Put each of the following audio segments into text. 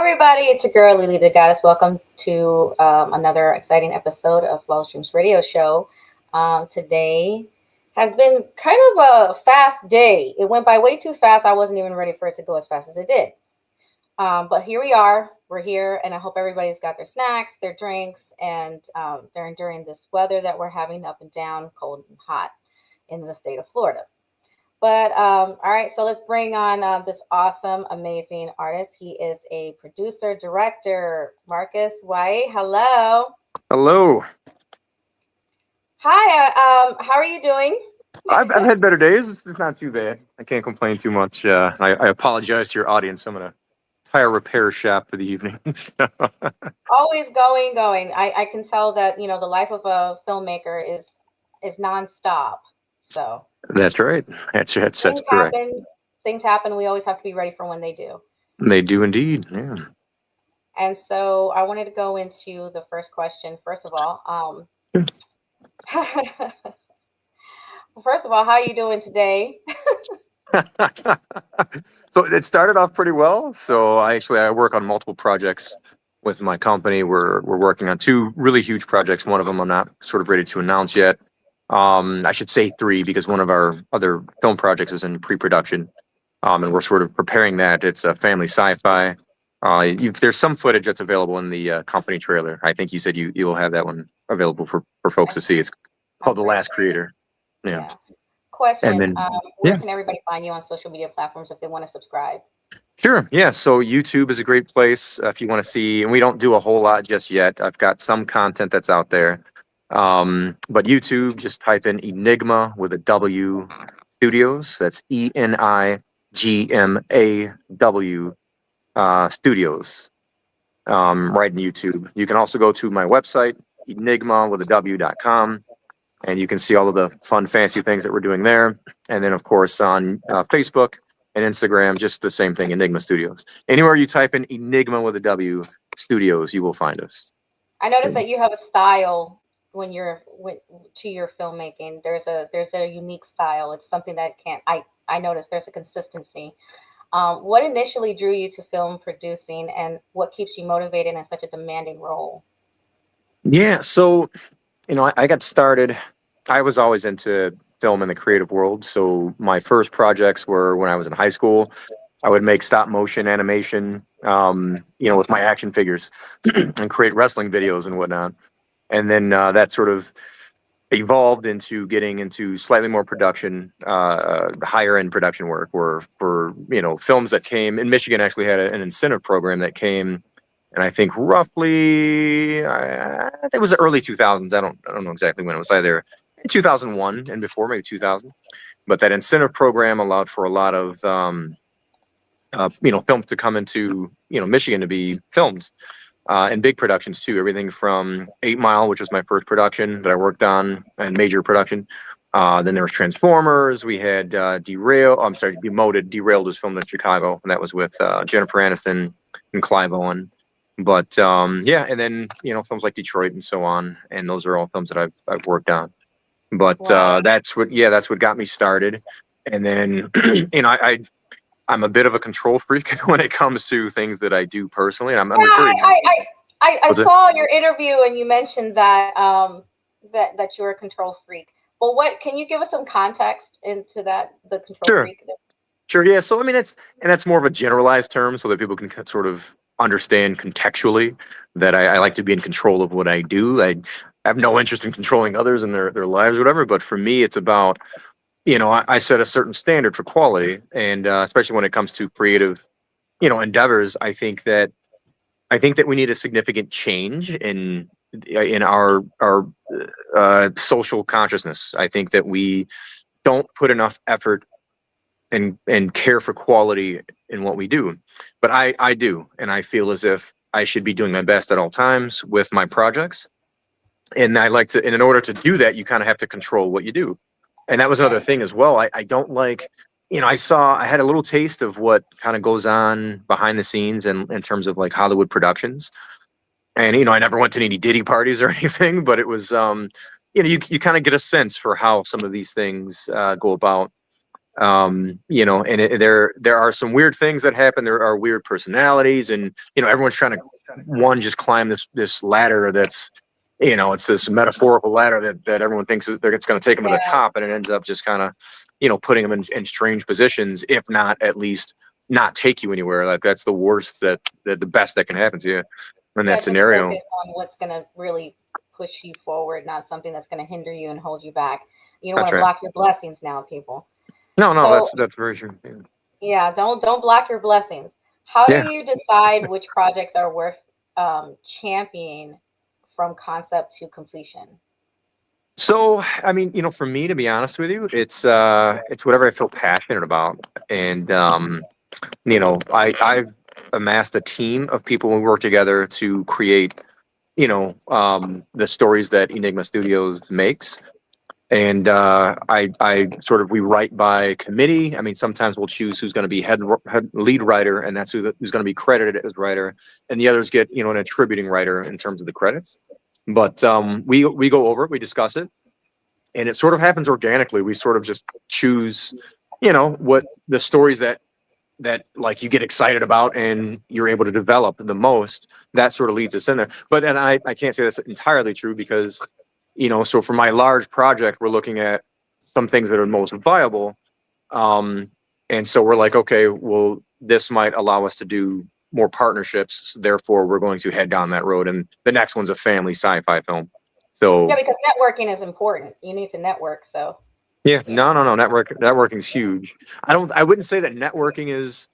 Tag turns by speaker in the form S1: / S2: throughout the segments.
S1: everybody, it's your girl Lily the Goddess. Welcome to another exciting episode of FlawlessDreams Radio Show. Today has been kind of a fast day. It went by way too fast. I wasn't even ready for it to go as fast as it did. But here we are. We're here, and I hope everybody's got their snacks, their drinks, and they're enduring this weather that we're having up and down, cold and hot in the state of Florida. But all right, so let's bring on this awesome, amazing artist. He is a producer, director, Marquis White. Hello.
S2: Hello.
S1: Hi. How are you doing?
S2: I've had better days. It's not too bad. I can't complain too much. I apologize to your audience. I'm in a tire repair shop for the evening.
S1: Always going. I can tell that the life of a filmmaker is nonstop. So.
S2: That's right. That's correct.
S1: Things happen. We always have to be ready for when they do.
S2: They do indeed. Yeah.
S1: And so I wanted to go into the first question. First of all, how are you doing today?
S2: So it started off pretty well. So I work on multiple projects with my company. We're working on two really huge projects. One of them I'm not sort of ready to announce yet. I should say three because one of our other film projects is in pre-production, and we're sort of preparing that. It's a family sci-fi. There's some footage that's available in the company trailer. I think you said you'll have that one available for folks to see. It's called The Last Creator. Yeah.
S1: Question: and then, where can everybody find you on social media platforms if they want to subscribe?
S2: Sure. Yeah. So YouTube is a great place if you want to see, and we don't do a whole lot just yet. I've got some content that's out there. But YouTube, just type in Enigma with a W Studios. That's ENIGMAW Studios. Right in YouTube. You can also go to my website, enigmawithaw.com, and you can see all of the fun, fancy things that we're doing there. And then, of course, on Facebook and Instagram, just the same thing, Enigma Studios. Anywhere you type in Enigma with a W Studios, you will find us.
S1: I noticed that you have a style. When you're to your filmmaking, there's a unique style. It's something that I noticed there's a consistency. What initially drew you to film producing, and what keeps you motivated in such a demanding role?
S2: Yeah, so I got started. I was always into film in the creative world. So my first projects were when I was in high school. I would make stop motion animation, with my action figures, and create wrestling videos and whatnot. And then that sort of evolved into getting into slightly more production, higher end production work, or for films that came in Michigan. Actually had an incentive program that came, and I think roughly it was the early 2000s. I don't know exactly when. It was either in 2001 and before, maybe 2000. But that incentive program allowed for a lot of films to come into Michigan to be filmed. And big productions too, everything from 8 Mile, which was my first production that I worked on, and major production. Then there was Transformers. We had Demoted. Derailed was filmed in Chicago, and that was with Jennifer Aniston and Clive Owen. But and then films like Detroit and so on, and those are all films that I've worked on. But wow. That's what got me started. And then I'm a bit of a control freak when it comes to things that I do personally. And
S1: I saw your interview and you mentioned that that you're a control freak. Well, can you give us some context into that, the control freak?
S2: Sure. Yeah. So that's more of a generalized term so that people can sort of understand contextually that I like to be in control of what I do. I have no interest in controlling others and their lives or whatever. But for me, it's about I set a certain standard for quality, and especially when it comes to creative, endeavors. I think that we need a significant change in our social consciousness. I think that we don't put enough effort and care for quality in what we do, but I do, and I feel as if I should be doing my best at all times with my projects. And I like to, and in order to do that, you kind of have to control what you do. And that was another thing as well. I don't like, I had a little taste of what kind of goes on behind the scenes and in terms of like Hollywood productions. And, I never went to any Diddy parties or anything, but it was, you kind of get a sense for how some of these things go about. There are some weird things that happen. There are weird personalities, and everyone's trying to just climb this ladder that's it's this metaphorical ladder that everyone thinks it's going to take them to the top, and it ends up just kind of putting them in strange positions, if not at least not take you anywhere. Like that's the worst that the best that can happen to you in that scenario.
S1: Focus on what's going to really push you forward, not something that's going to hinder you and hold you back. You don't want to block your blessings now, people.
S2: No, that's very true.
S1: Yeah, don't block your blessings. How do you decide which projects are worth championing from concept to completion?
S2: So, I mean, for me, to be honest with you, it's whatever I feel passionate about, and I've amassed a team of people who work together to create, the stories that Enigma Studios makes. And we write by committee. I mean, sometimes we'll choose who's going to be head lead writer, and that's who's going to be credited as writer, and the others get an attributing writer in terms of the credits. But we go over it, we discuss it, and it sort of happens organically. We sort of just choose, what the stories that like you get excited about and you're able to develop the most. That sort of leads us in there. But then I can't say that's entirely true, because so for my large project, we're looking at some things that are most viable. And so we're like, okay, well, this might allow us to do more partnerships. Therefore, we're going to head down that road. And the next one's a family sci-fi film. So
S1: yeah, because networking is important. You need to network. So
S2: yeah, no. Networking's huge. I wouldn't say that networking is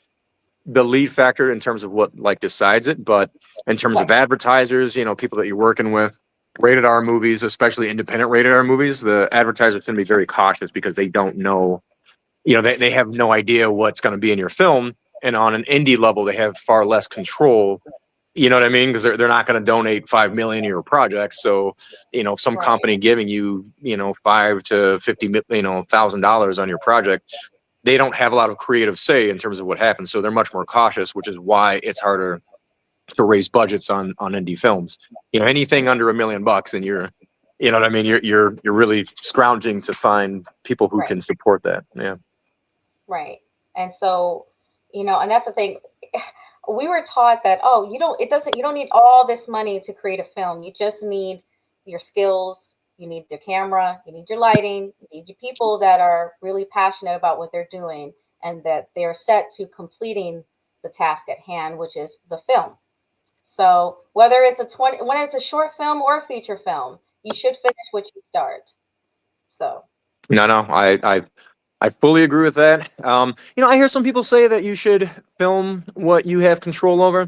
S2: the lead factor in terms of what decides it, but in terms of advertisers, people that you're working with. Rated R movies, especially independent rated R movies, the advertisers tend to be very cautious because they don't know, they have no idea what's going to be in your film. And on an indie level, they have far less control. You know what I mean? Because they're not going to donate $5 million to your project. So, some company giving you, $5 to $50 $1,000 on your project, they don't have a lot of creative say in terms of what happens. So they're much more cautious, which is why it's harder to raise budgets on indie films. Anything under $1 million, and you're really scrounging to find people who can support that. Yeah.
S1: Right. And so, and that's the thing. We were taught that, you don't need all this money to create a film. You just need your skills. You need your camera, you need your lighting, you need your people that are really passionate about what they're doing, and that they're set to completing the task at hand, which is the film. So whether it's when it's a short film or a feature film, you should finish what you start. So
S2: no, I fully agree with that. I hear some people say that you should film what you have control over.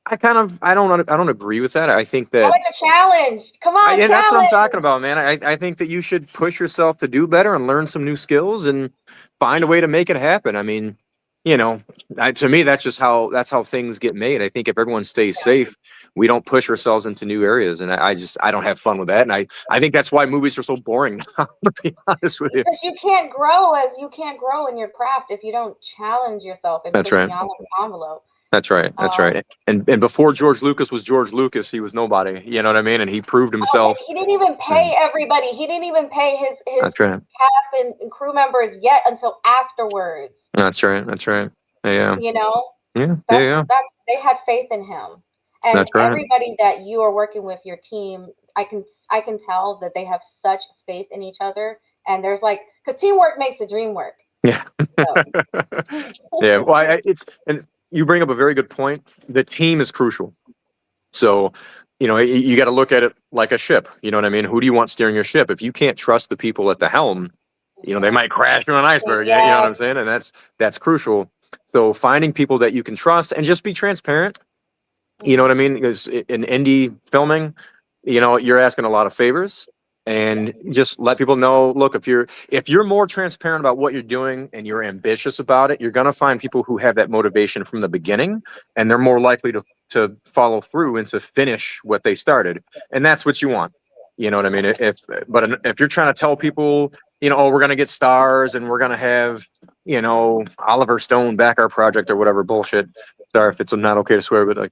S2: I don't agree with that. I think that
S1: I like a challenge. Come on,
S2: and that's what I'm talking about, man. I think that you should push yourself to do better and learn some new skills and find a way to make it happen. I mean, to me, that's how things get made. I think if everyone stays safe, we don't push ourselves into new areas, and I don't have fun with that. And I think that's why movies are so boring now, to be honest with you.
S1: Because you can't grow in your craft if you don't challenge yourself and push beyond the envelope.
S2: That's right. And before George Lucas was George Lucas, he was nobody. You know what I mean? And he proved himself.
S1: He didn't even pay everybody. He didn't even pay his cast and crew members yet until afterwards.
S2: That's right. Yeah. Yeah.
S1: They had faith in him. And everybody that you are working with, your team, I can tell that they have such faith in each other. And there's because teamwork makes the dream work.
S2: Yeah. So. Yeah. Well, and you bring up a very good point. The team is crucial. So, you got to look at it like a ship. You know what I mean? Who do you want steering your ship? If you can't trust the people at the helm, they might crash on an iceberg. Yeah. You know what I'm saying? And that's crucial. So finding people that you can trust and just be transparent. You know what I mean? Because in indie filming, you're asking a lot of favors. And just let people know, look, if you're more transparent about what you're doing and you're ambitious about it, you're going to find people who have that motivation from the beginning, and they're more likely to follow through and to finish what they started. And that's what you want. You know what I mean? If you're trying to tell people, we're going to get stars and we're going to have, Oliver Stone back our project or whatever bullshit. Sorry if it's not okay to swear, but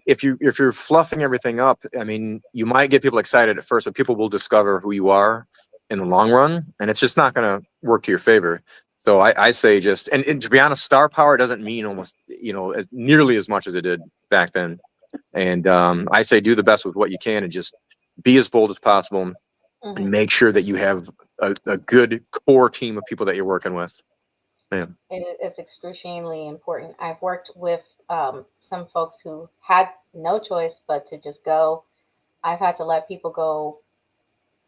S2: if you're fluffing everything up, I mean, you might get people excited at first, but people will discover who you are in the long run, and it's just not gonna work to your favor. So I say just, and to be honest, star power doesn't mean almost, as nearly as much as it did back then. And I say do the best with what you can and just be as bold as possible and make sure that you have a good core team of people that you're working with. Yeah.
S1: It's excruciatingly important. I've worked with some folks who had no choice but to just go. I've had to let people go,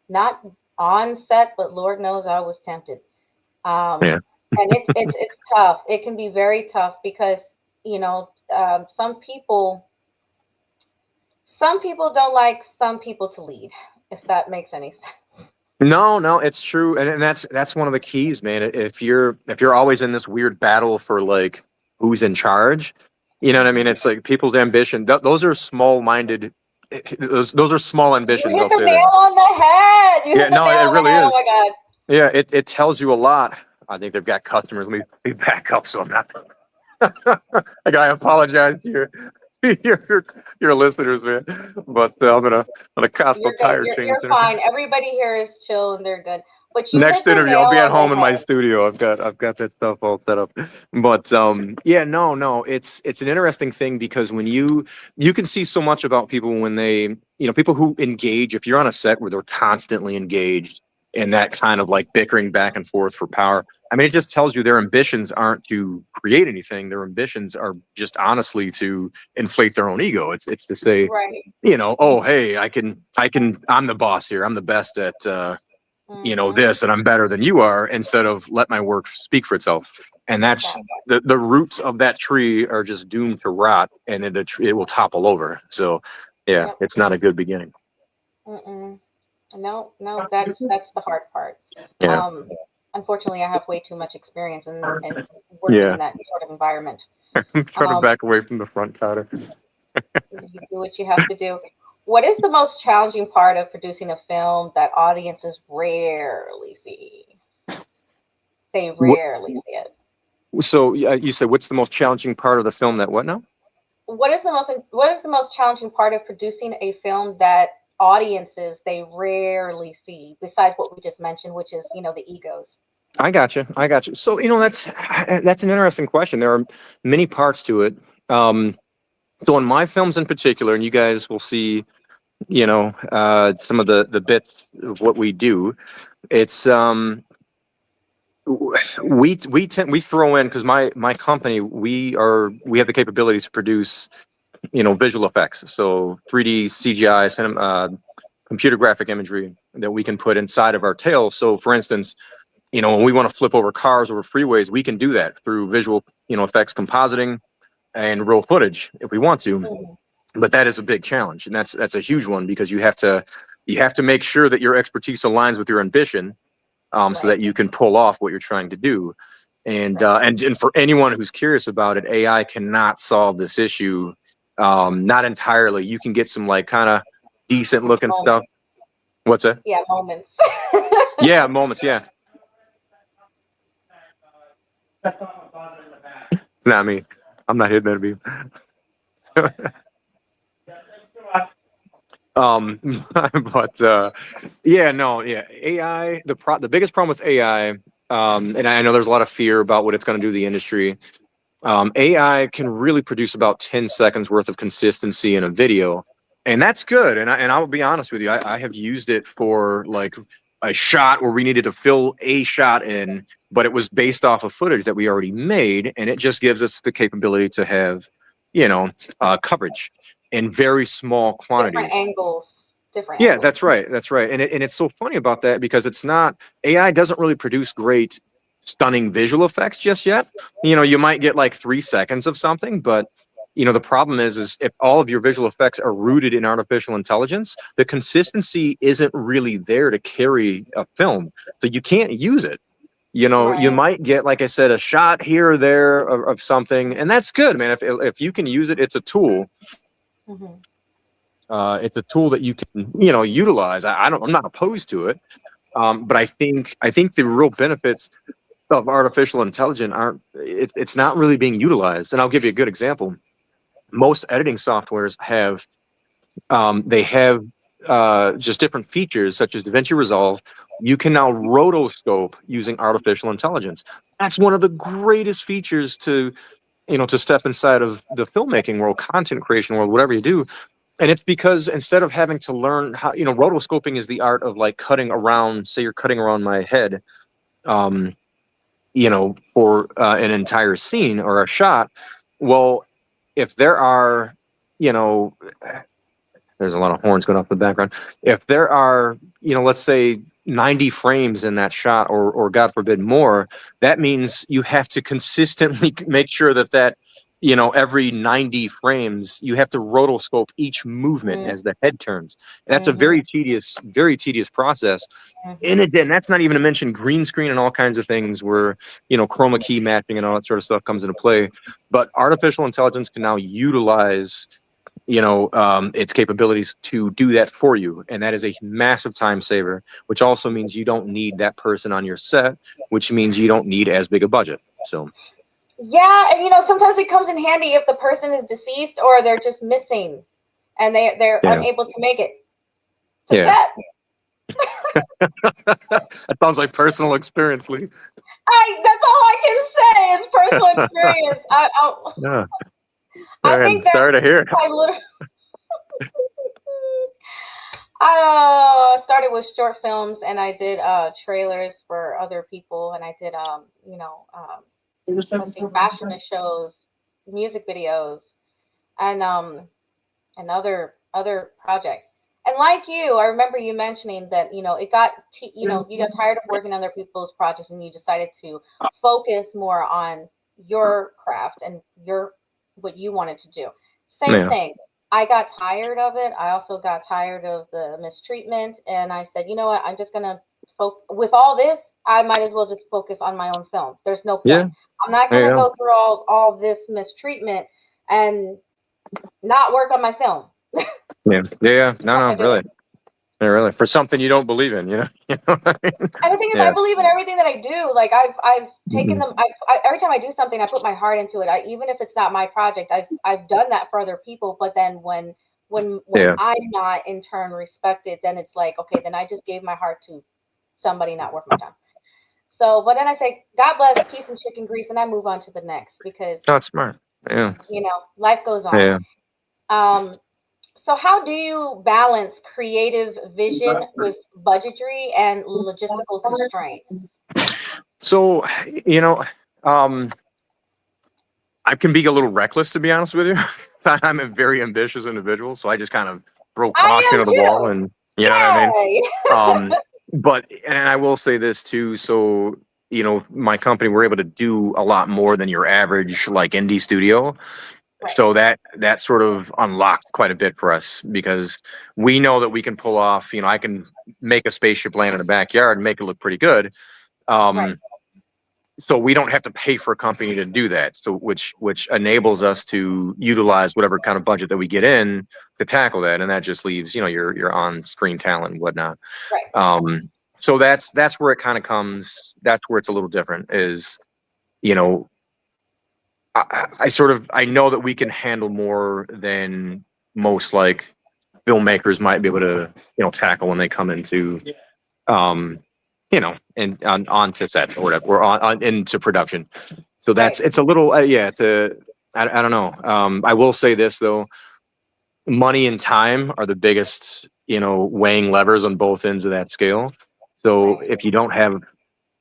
S1: not on set, but Lord knows I was tempted.
S2: Yeah.
S1: And it's tough. It can be very tough because some people don't like some people to lead, if that makes any sense.
S2: No, it's true, and that's one of the keys, man. If you're always in this weird battle for like who's in charge, you know what I mean? It's like people's ambition. Those are small-minded. Those are small ambitions.
S1: You hit
S2: I'll
S1: the
S2: say
S1: nail
S2: that.
S1: on the head. You hit the
S2: No,
S1: nail
S2: it
S1: on the
S2: really
S1: head.
S2: is.
S1: Oh my God.
S2: Yeah, it tells you a lot. I think they've got customers. Let me back up so I'm not. Like, I apologize to your listeners, man. But I'm gonna Costco
S1: You're good.
S2: tire
S1: You're
S2: change.
S1: fine. Everybody here is chill and they're good. But you
S2: Next
S1: hit the
S2: interview,
S1: nail
S2: I'll be at
S1: on the
S2: home in my
S1: head.
S2: studio. I've got that stuff all set up. But yeah, no, it's an interesting thing because when you can see so much about people when they, people who engage. If you're on a set where they're constantly engaged in that kind of like bickering back and forth for power, I mean, it just tells you their ambitions aren't to create anything. Their ambitions are just honestly to inflate their own ego. It's to say,
S1: Right.
S2: Oh, hey, I'm the boss here. I'm the best at this, and I'm better than you are, instead of let my work speak for itself. And that's the roots of that tree are just doomed to rot, and it will topple over. So yeah, it's not a good beginning.
S1: No, that's the hard part.
S2: Yeah.
S1: Unfortunately, I have way too much experience in working in that sort of environment.
S2: I'm trying to back away from the front counter.
S1: You do what you have to do. What is the most challenging part of producing a film that audiences rarely see? They rarely see it.
S2: So you said, what's the most challenging part of the film that what now?
S1: What is the most challenging part of producing a film that audiences they rarely see, besides what we just mentioned, which is the egos?
S2: I got you. So that's an interesting question. There are many parts to it. So in my films in particular, and you guys will see, some of the bits of what we do. It's we throw in, because my company, we have the capability to produce visual effects, so 3D CGI computer graphic imagery that we can put inside of our tales. So for instance, when we want to flip over cars over freeways, we can do that through visual effects, compositing, and real footage if we want to. But that is a big challenge, and that's a huge one, because you have to make sure that your expertise aligns with your ambition, so that you can pull off what you're trying to do. And for anyone who's curious about it, AI cannot solve this issue. Not entirely. You can get some like kind of decent looking stuff. What's that?
S1: Yeah, moments.
S2: Yeah, moments. Yeah. It's not me. I'm not hitting that beam. But AI. The biggest problem with AI, and I know there's a lot of fear about what it's going to do to the industry. AI can really produce about 10 seconds worth of consistency in a video, and that's good. And I will be honest with you, I have used it for like a shot where we needed to fill a shot in, but it was based off of footage that we already made, and it just gives us the capability to have, coverage in very small quantities.
S1: Different angles.
S2: Yeah, that's right. And it's so funny about that, because AI doesn't really produce great, stunning visual effects just yet. You might get like 3 seconds of something, but the problem is if all of your visual effects are rooted in artificial intelligence, the consistency isn't really there to carry a film. So you can't use it. You might get, like I said, a shot here or there of something, and that's good, man. If you can use it, it's a tool. It's a tool that you can, utilize. I'm not opposed to it, but I think the real benefits of artificial intelligence it's not really being utilized. And I'll give you a good example. Most editing softwares have just different features such as DaVinci Resolve, you can now rotoscope using artificial intelligence. That's one of the greatest features to, to step inside of the filmmaking world, content creation world, whatever you do. And it's because instead of having to learn how, rotoscoping is the art of like cutting around, say you're cutting around my head, for an entire scene or a shot. Well, if there are, there's a lot of horns going off in the background. If there are, let's say 90 frames in that shot or God forbid more, that means you have to consistently make sure that every 90 frames, you have to rotoscope each movement as the head turns. And that's a very tedious process. And again, that's not even to mention green screen and all kinds of things where, chroma key matching and all that sort of stuff comes into play. But artificial intelligence can now utilize its capabilities to do that for you. And that is a massive time saver, which also means you don't need that person on your set, which means you don't need as big a budget. So,
S1: yeah. And, sometimes it comes in handy if the person is deceased or they're just missing and they're unable to make it to set.
S2: That sounds like personal experience, Lee.
S1: That's all I can say is personal experience. I think
S2: sorry to hear.
S1: I started with short films and I did trailers for other people and I did fashion shows, music videos, and other projects. And like you, I remember you mentioning that it got you got tired of working on other people's projects and you decided to focus more on your craft and what you wanted to do. Same thing. I got tired of it. I also got tired of the mistreatment. And I said, you know what? I'm just going to with all this, I might as well just focus on my own film. There's no point. Yeah. I'm not going to go through all this mistreatment and not work on my film.
S2: Yeah. No, really. Yeah, really. For something you don't believe in,
S1: And the thing is, I believe in everything that I do. Like I've taken them. Every time I do something, I put my heart into it. Even if it's not my project, I've done that for other people. But then when I'm not in turn respected, then it's like, okay, then I just gave my heart to somebody not worth my time. So, but then I say, God bless, peace and chicken grease, and I move on to the next because
S2: that's smart. Yeah.
S1: Life goes on.
S2: Yeah.
S1: So how do you balance creative vision with budgetary and logistical constraints?
S2: So, I can be a little reckless, to be honest with you. I'm a very ambitious individual, so I just kind of throw caution at the wall, and you know what I mean. But I will say this too. So, my company, we're able to do a lot more than your average like indie studio. Right. So that sort of unlocked quite a bit for us because we know that we can pull off, I can make a spaceship land in a backyard and make it look pretty good. Right. So we don't have to pay for a company to do that. So which enables us to utilize whatever kind of budget that we get in to tackle that. And that just leaves, your on-screen talent and whatnot. Right. So that's where it kind of comes. That's where it's a little different is, I know that we can handle more than most like filmmakers might be able to, tackle when they come into, and onto set or whatever, or on into production. So it's a little, I don't know. I will say this though, money and time are the biggest, weighing levers on both ends of that scale. So if you don't have,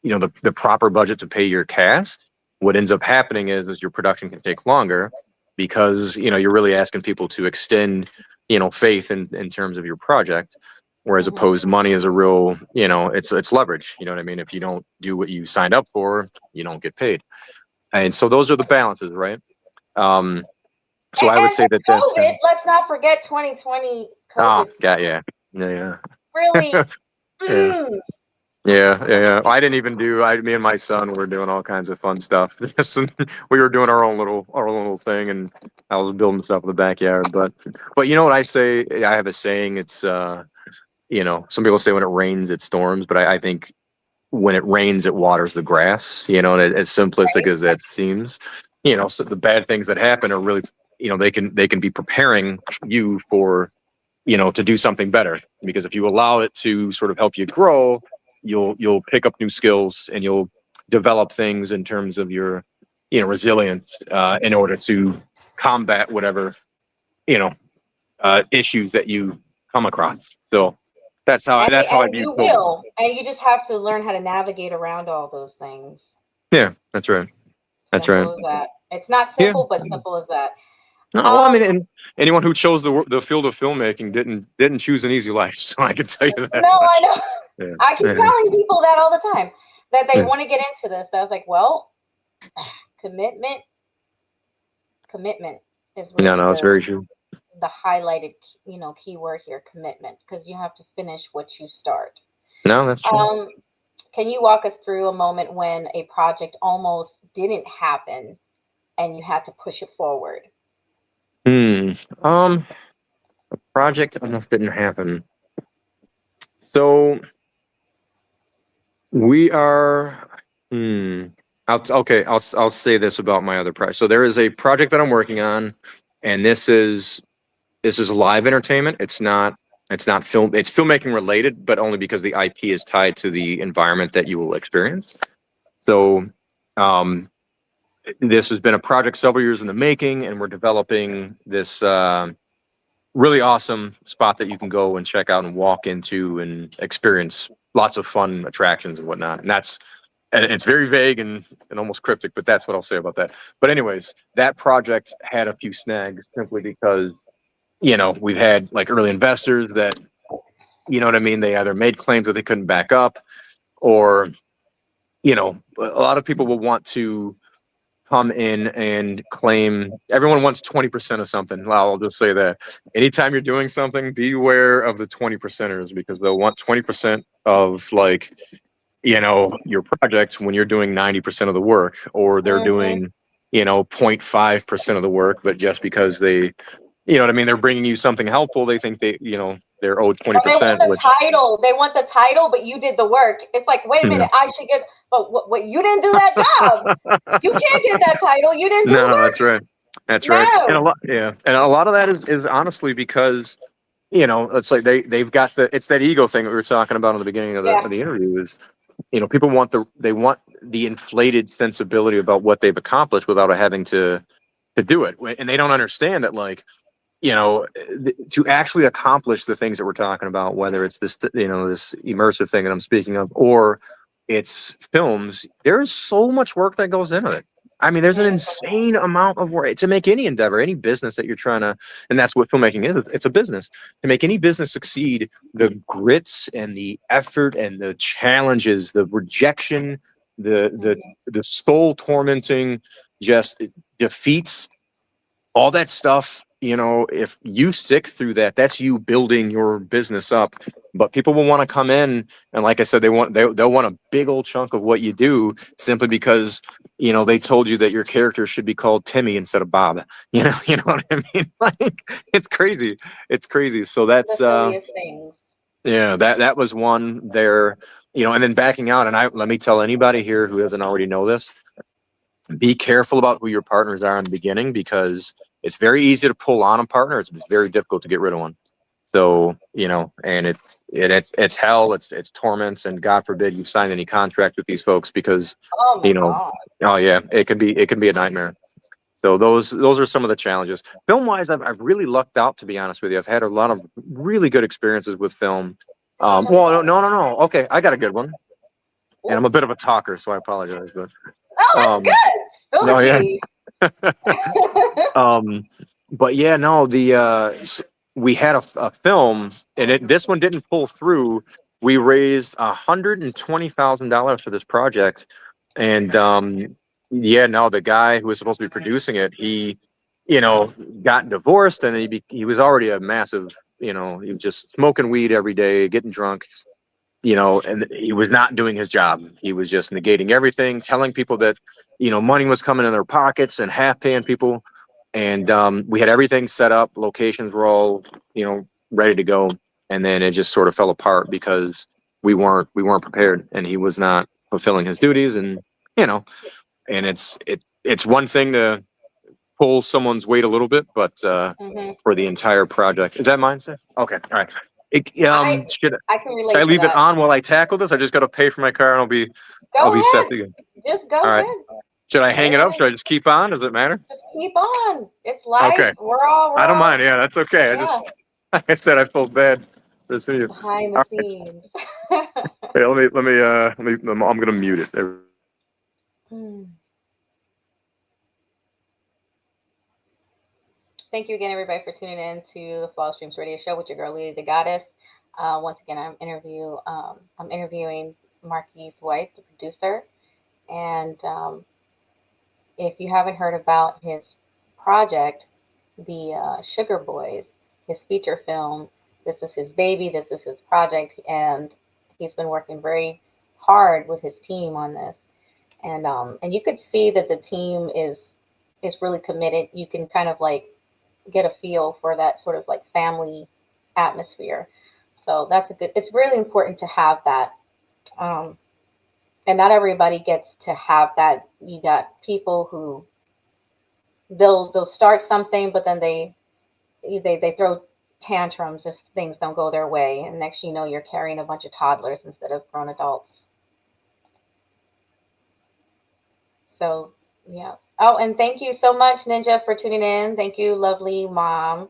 S2: the proper budget to pay your cast, what ends up happening is your production can take longer because, you're really asking people to extend, faith in terms of your project, whereas opposed money is a real, it's leverage. You know what I mean? If you don't do what you signed up for, you don't get paid. And so those are the balances, right? So I would say that
S1: COVID, let's not forget 2020. COVID.
S2: Oh, yeah.
S1: Really?
S2: Yeah. I didn't even me and my son were doing all kinds of fun stuff. We were doing our own little thing, and I was building stuff in the backyard. But you know what I say? I have a saying. It's some people say when it rains it storms, but I think when it rains it waters the grass. And as simplistic as that seems, so the bad things that happen are really, they can be preparing you for to do something better. Because if you allow it to sort of help you grow, you'll pick up new skills and you'll develop things in terms of your, resilience, in order to combat whatever, issues that you come across. So that's how I
S1: and
S2: view
S1: you
S2: COVID.
S1: will, and you just have to learn how to navigate around all those things.
S2: Yeah, that's right. That's right.
S1: Simple as that. It's not
S2: Yeah.
S1: simple, but simple as that.
S2: No, well, I mean, and anyone who chose the field of filmmaking didn't choose an easy life. So I can tell you that.
S1: No, I know.
S2: Yeah.
S1: I keep telling people that all the time, that they
S2: Yeah.
S1: want to get into this. I was like, well, commitment is really
S2: No, it's very true.
S1: the highlighted, keyword here, commitment, because you have to finish what you start.
S2: No, that's true.
S1: Can you walk us through a moment when a project almost didn't happen and you had to push it forward?
S2: A project almost didn't happen. So we are. I'll say this about my other project. So there is a project that I'm working on, and this is live entertainment. It's not film. It's filmmaking related, but only because the IP is tied to the environment that you will experience. So, this has been a project several years in the making, and we're developing this really awesome spot that you can go and check out and walk into and experience lots of fun attractions and whatnot. And it's very vague and almost cryptic, but that's what I'll say about that. But anyways, that project had a few snags simply because, we've had like early investors that, you know what I mean? They either made claims that they couldn't back up, or, a lot of people will want to come in and claim. Everyone wants 20% of something. I'll just say that anytime you're doing something, beware of the 20%ers, because they'll want 20% of like, your project when you're doing 90% of the work, or they're doing, 0.5% of the work, but just because they, they're bringing you something helpful, they think they're owed 20%.
S1: They want the title, but you did the work. It's like, wait a minute, I should get, but what you didn't do that job. You can't get that title. You didn't do the work.
S2: That's right. And a lot of that is honestly because, it's like they've got it's that ego thing that we were talking about in the beginning of the interview is, people want the inflated sensibility about what they've accomplished without having to do it. And they don't understand that, like, to actually accomplish the things that we're talking about, whether it's this, this immersive thing that I'm speaking of, or it's films, there's so much work that goes into it. I mean, there's an insane amount of work to make any endeavor, any business that you're trying to, and that's what filmmaking is. It's a business. To make any business succeed, the grits and the effort and the challenges, the rejection, the soul tormenting, just defeats, all that stuff. If you stick through that, that's you building your business up. But people will want to come in, and like I said, they'll want a big old chunk of what you do, simply because they told you that your character should be called Timmy instead of Bob. You know what I mean? Like, it's crazy. So that's
S1: the things.
S2: Yeah, that was one there. And then backing out. And let me tell anybody here who doesn't already know this: be careful about who your partners are in the beginning, because it's very easy to pull on a partner. It's very difficult to get rid of one. So, and it's hell, it's torments, and God forbid you sign any contract with these folks, because,
S1: God.
S2: Oh yeah, it can be a nightmare. So those are some of the challenges. Film wise, I've really lucked out, to be honest with you. I've had a lot of really good experiences with film. Well, no. Okay, I got a good one. And I'm a bit of a talker, so I apologize. But
S1: that's good.
S2: No, yeah. But yeah, no, we had a film, and this one didn't pull through. We raised $120,000 for this project, and the guy who was supposed to be producing it, he, got divorced, and he was already a massive, he was just smoking weed every day, getting drunk, and he was not doing his job. He was just negating everything, telling people that, money was coming in their pockets, and half paying people. And we had everything set up, locations were all, ready to go. And then it just sort of fell apart because we weren't prepared, and he was not fulfilling his duties. And, and it's one thing to pull someone's weight a little bit, but
S1: Mhm.
S2: for the entire project. Is that mine, sir? Okay, all right. Should
S1: I can relate
S2: I
S1: to
S2: leave it
S1: that.
S2: on while I tackle this? I just got to pay for my car, and I'll
S1: Go
S2: be set
S1: ahead.
S2: to go.
S1: Just go
S2: All right.
S1: ahead.
S2: Should I hang it up?
S1: Ahead.
S2: Should I just keep on? Does it matter?
S1: Just keep on. It's life.
S2: Okay.
S1: We're
S2: I don't
S1: all
S2: mind. Yeah, that's okay.
S1: yeah.
S2: Like I said, I felt bad. This video.
S1: Behind the
S2: All right.
S1: scenes.
S2: Hey, I'm gonna mute it.
S1: Thank you again, everybody, for tuning in to the FlawlessDreams Radio Show with your girl, Lady the Goddess. Once again, I'm interviewing Marquis White, the producer. And if you haven't heard about his project, the Sugar Boys, his feature film, this is his baby, this is his project, and he's been working very hard with his team on this. And you could see that the team is really committed. You can kind of like get a feel for that sort of like family atmosphere. So it's really important to have that. And not everybody gets to have that. You got people who they'll start something, but then they throw tantrums if things don't go their way. And next you know, you're carrying a bunch of toddlers instead of grown adults. So yeah. Oh, and thank you so much, Ninja, for tuning in. Thank you, lovely mom,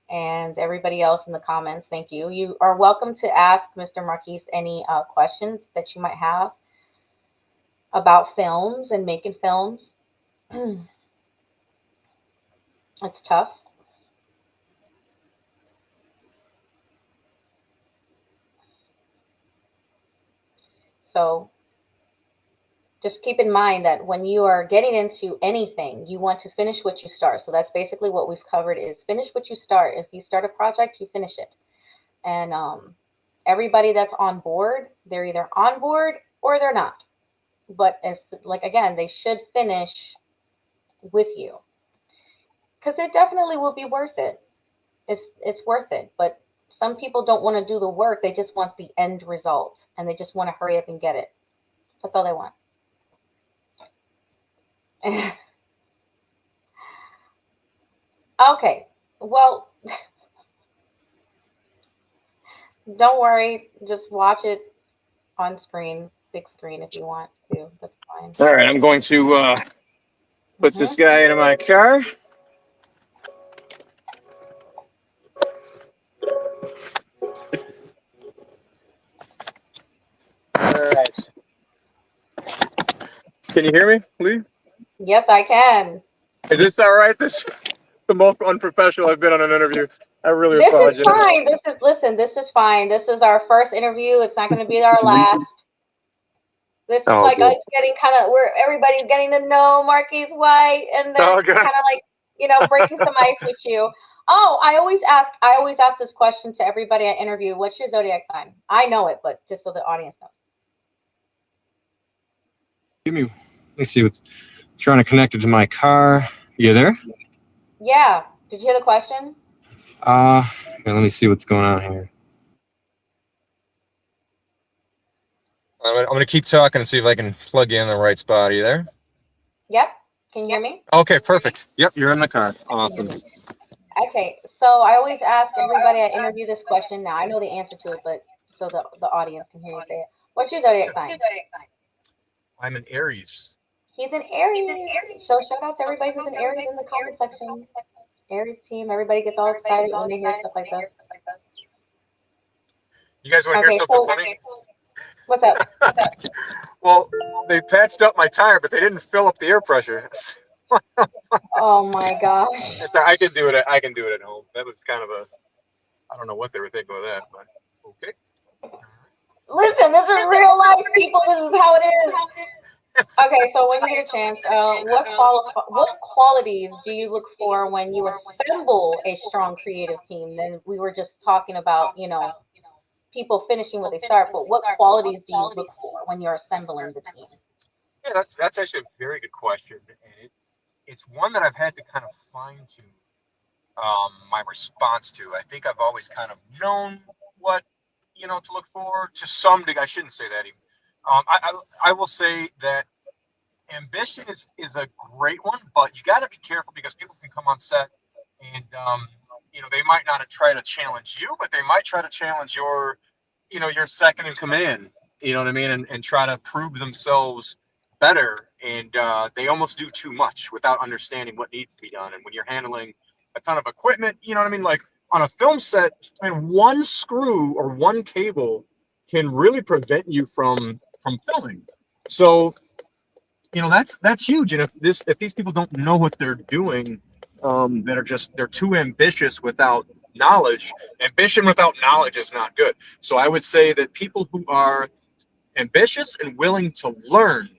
S1: and everybody else in the comments. Thank you. You are welcome to ask Mr. Marquis any questions that you might have about films and making films. It's tough. So just keep in mind that when you are getting into anything, you want to finish what you start. So that's basically what we've covered is finish what you start. If you start a project, you finish it. And everybody that's on board, they're either on board or they're not. But again, they should finish with you. Because it definitely will be worth it. It's worth it. But some people don't want to do the work. They just want the end result. And they just want to hurry up and get it. That's all they want. Okay, well, don't worry. Just watch it on screen, big screen if you want to. That's fine.
S2: All right, I'm going to put this guy into my car. All right. Can you hear me, Lee?
S1: Yes, I can.
S2: Is this all right? This is the most unprofessional I've been on an interview. I really apologize.
S1: This is fine. This is fine. This is our first interview. It's not going to be our last. This is like us getting where everybody's getting to know Marquis White, and they're kind of like, breaking some ice with you. Oh, I always ask this question to everybody I interview. What's your zodiac sign? I know it, but just so the audience knows.
S2: Let me see what's trying to connect it to my car. You there?
S1: Yeah. Did you hear the question?
S2: Let me see what's going on here. I'm going to keep talking and see if I can plug you in the right spot. Are you there?
S1: Yep. Can you hear me?
S2: Okay, perfect. Yep, you're in the car. Awesome.
S1: Okay, so I always ask everybody I interview this question. Now, I know the answer to it, but so the audience can hear you say it. What's your zodiac sign?
S2: I'm an Aries.
S1: He's an Aries. So shout out to everybody who's an Aries in the comment section. Aries team, everybody gets all excited when they hear stuff like this.
S2: You guys want to hear something funny?
S1: What's up?
S2: Well, they patched up my tire, but they didn't fill up the air pressure.
S1: Oh my gosh!
S2: I can do it. I can do it at home. That was kind of I don't know what they were thinking with that, but okay.
S1: Listen, this is real life, people. This is how it is. Okay, so when you get a chance, what qualities do you look for when you assemble a strong creative team? Then we were just talking about, people finishing what they start, but what qualities do you look for when you're assembling the team?
S2: Yeah, that's actually a very good question, and it's one that I've had to kind of fine tune my response to. I think I've always kind of known what to look for to some degree. I shouldn't say that even. I will say that ambition is a great one, but you got to be careful because people can come on set and they might not try to challenge you, but they might try to challenge your your second in command. You know what I mean, and try to prove themselves better, and they almost do too much without understanding what needs to be done. And when you're handling a ton of equipment, you know what I mean, like on a film set, and one screw or one cable can really prevent you from filming. So that's huge. And if these people don't know what they're doing, they're too ambitious without knowledge. Ambition without knowledge is not good. So I would say that people who are ambitious and willing to learn,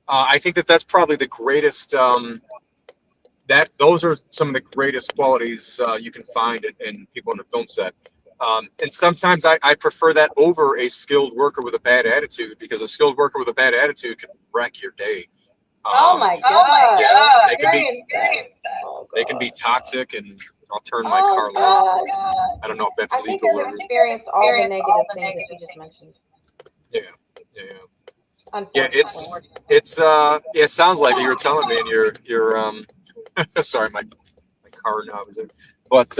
S2: I think that's probably the greatest. Those are some of the greatest qualities you can find in people on a film set. And sometimes I prefer that over a skilled worker with a bad attitude, because a skilled worker with a bad attitude can wreck your day.
S1: Oh my God!
S2: Yeah, they can be toxic, and I'll turn my car low. I don't know if that's legal.
S1: I think I've experienced all the negative things that you just mentioned.
S2: Yeah. It sounds like you were telling me, and you're sorry, my car knob is in. But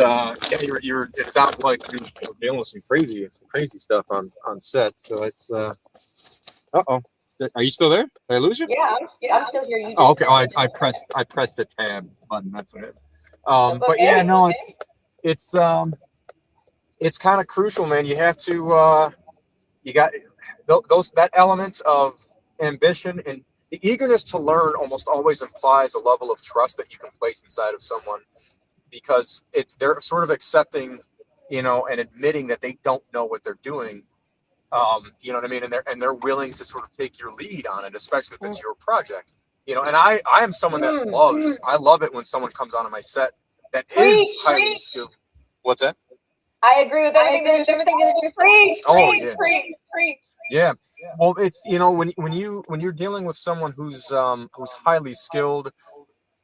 S2: you're. It sounds like you're dealing with some crazy stuff on set. So it's. Uh-oh. Are you still there? Did I lose you?
S1: Yeah, I'm still here.
S2: Oh, okay. Oh, I pressed the tab button. That's what it. But yeah, no, it's kind of crucial, man. You have to. You got that element of ambition, and the eagerness to learn almost always implies a level of trust that you can place inside of someone, because they're sort of accepting, and admitting that they don't know what they're doing. You know what I mean? And they're willing to sort of take your lead on it, especially if it's your project. And I am someone that I love it when someone comes onto my set that is highly skilled. What's that?
S1: I agree with everything that you're saying. Preach.
S2: Yeah. Well, it's when you're dealing with someone who's highly skilled,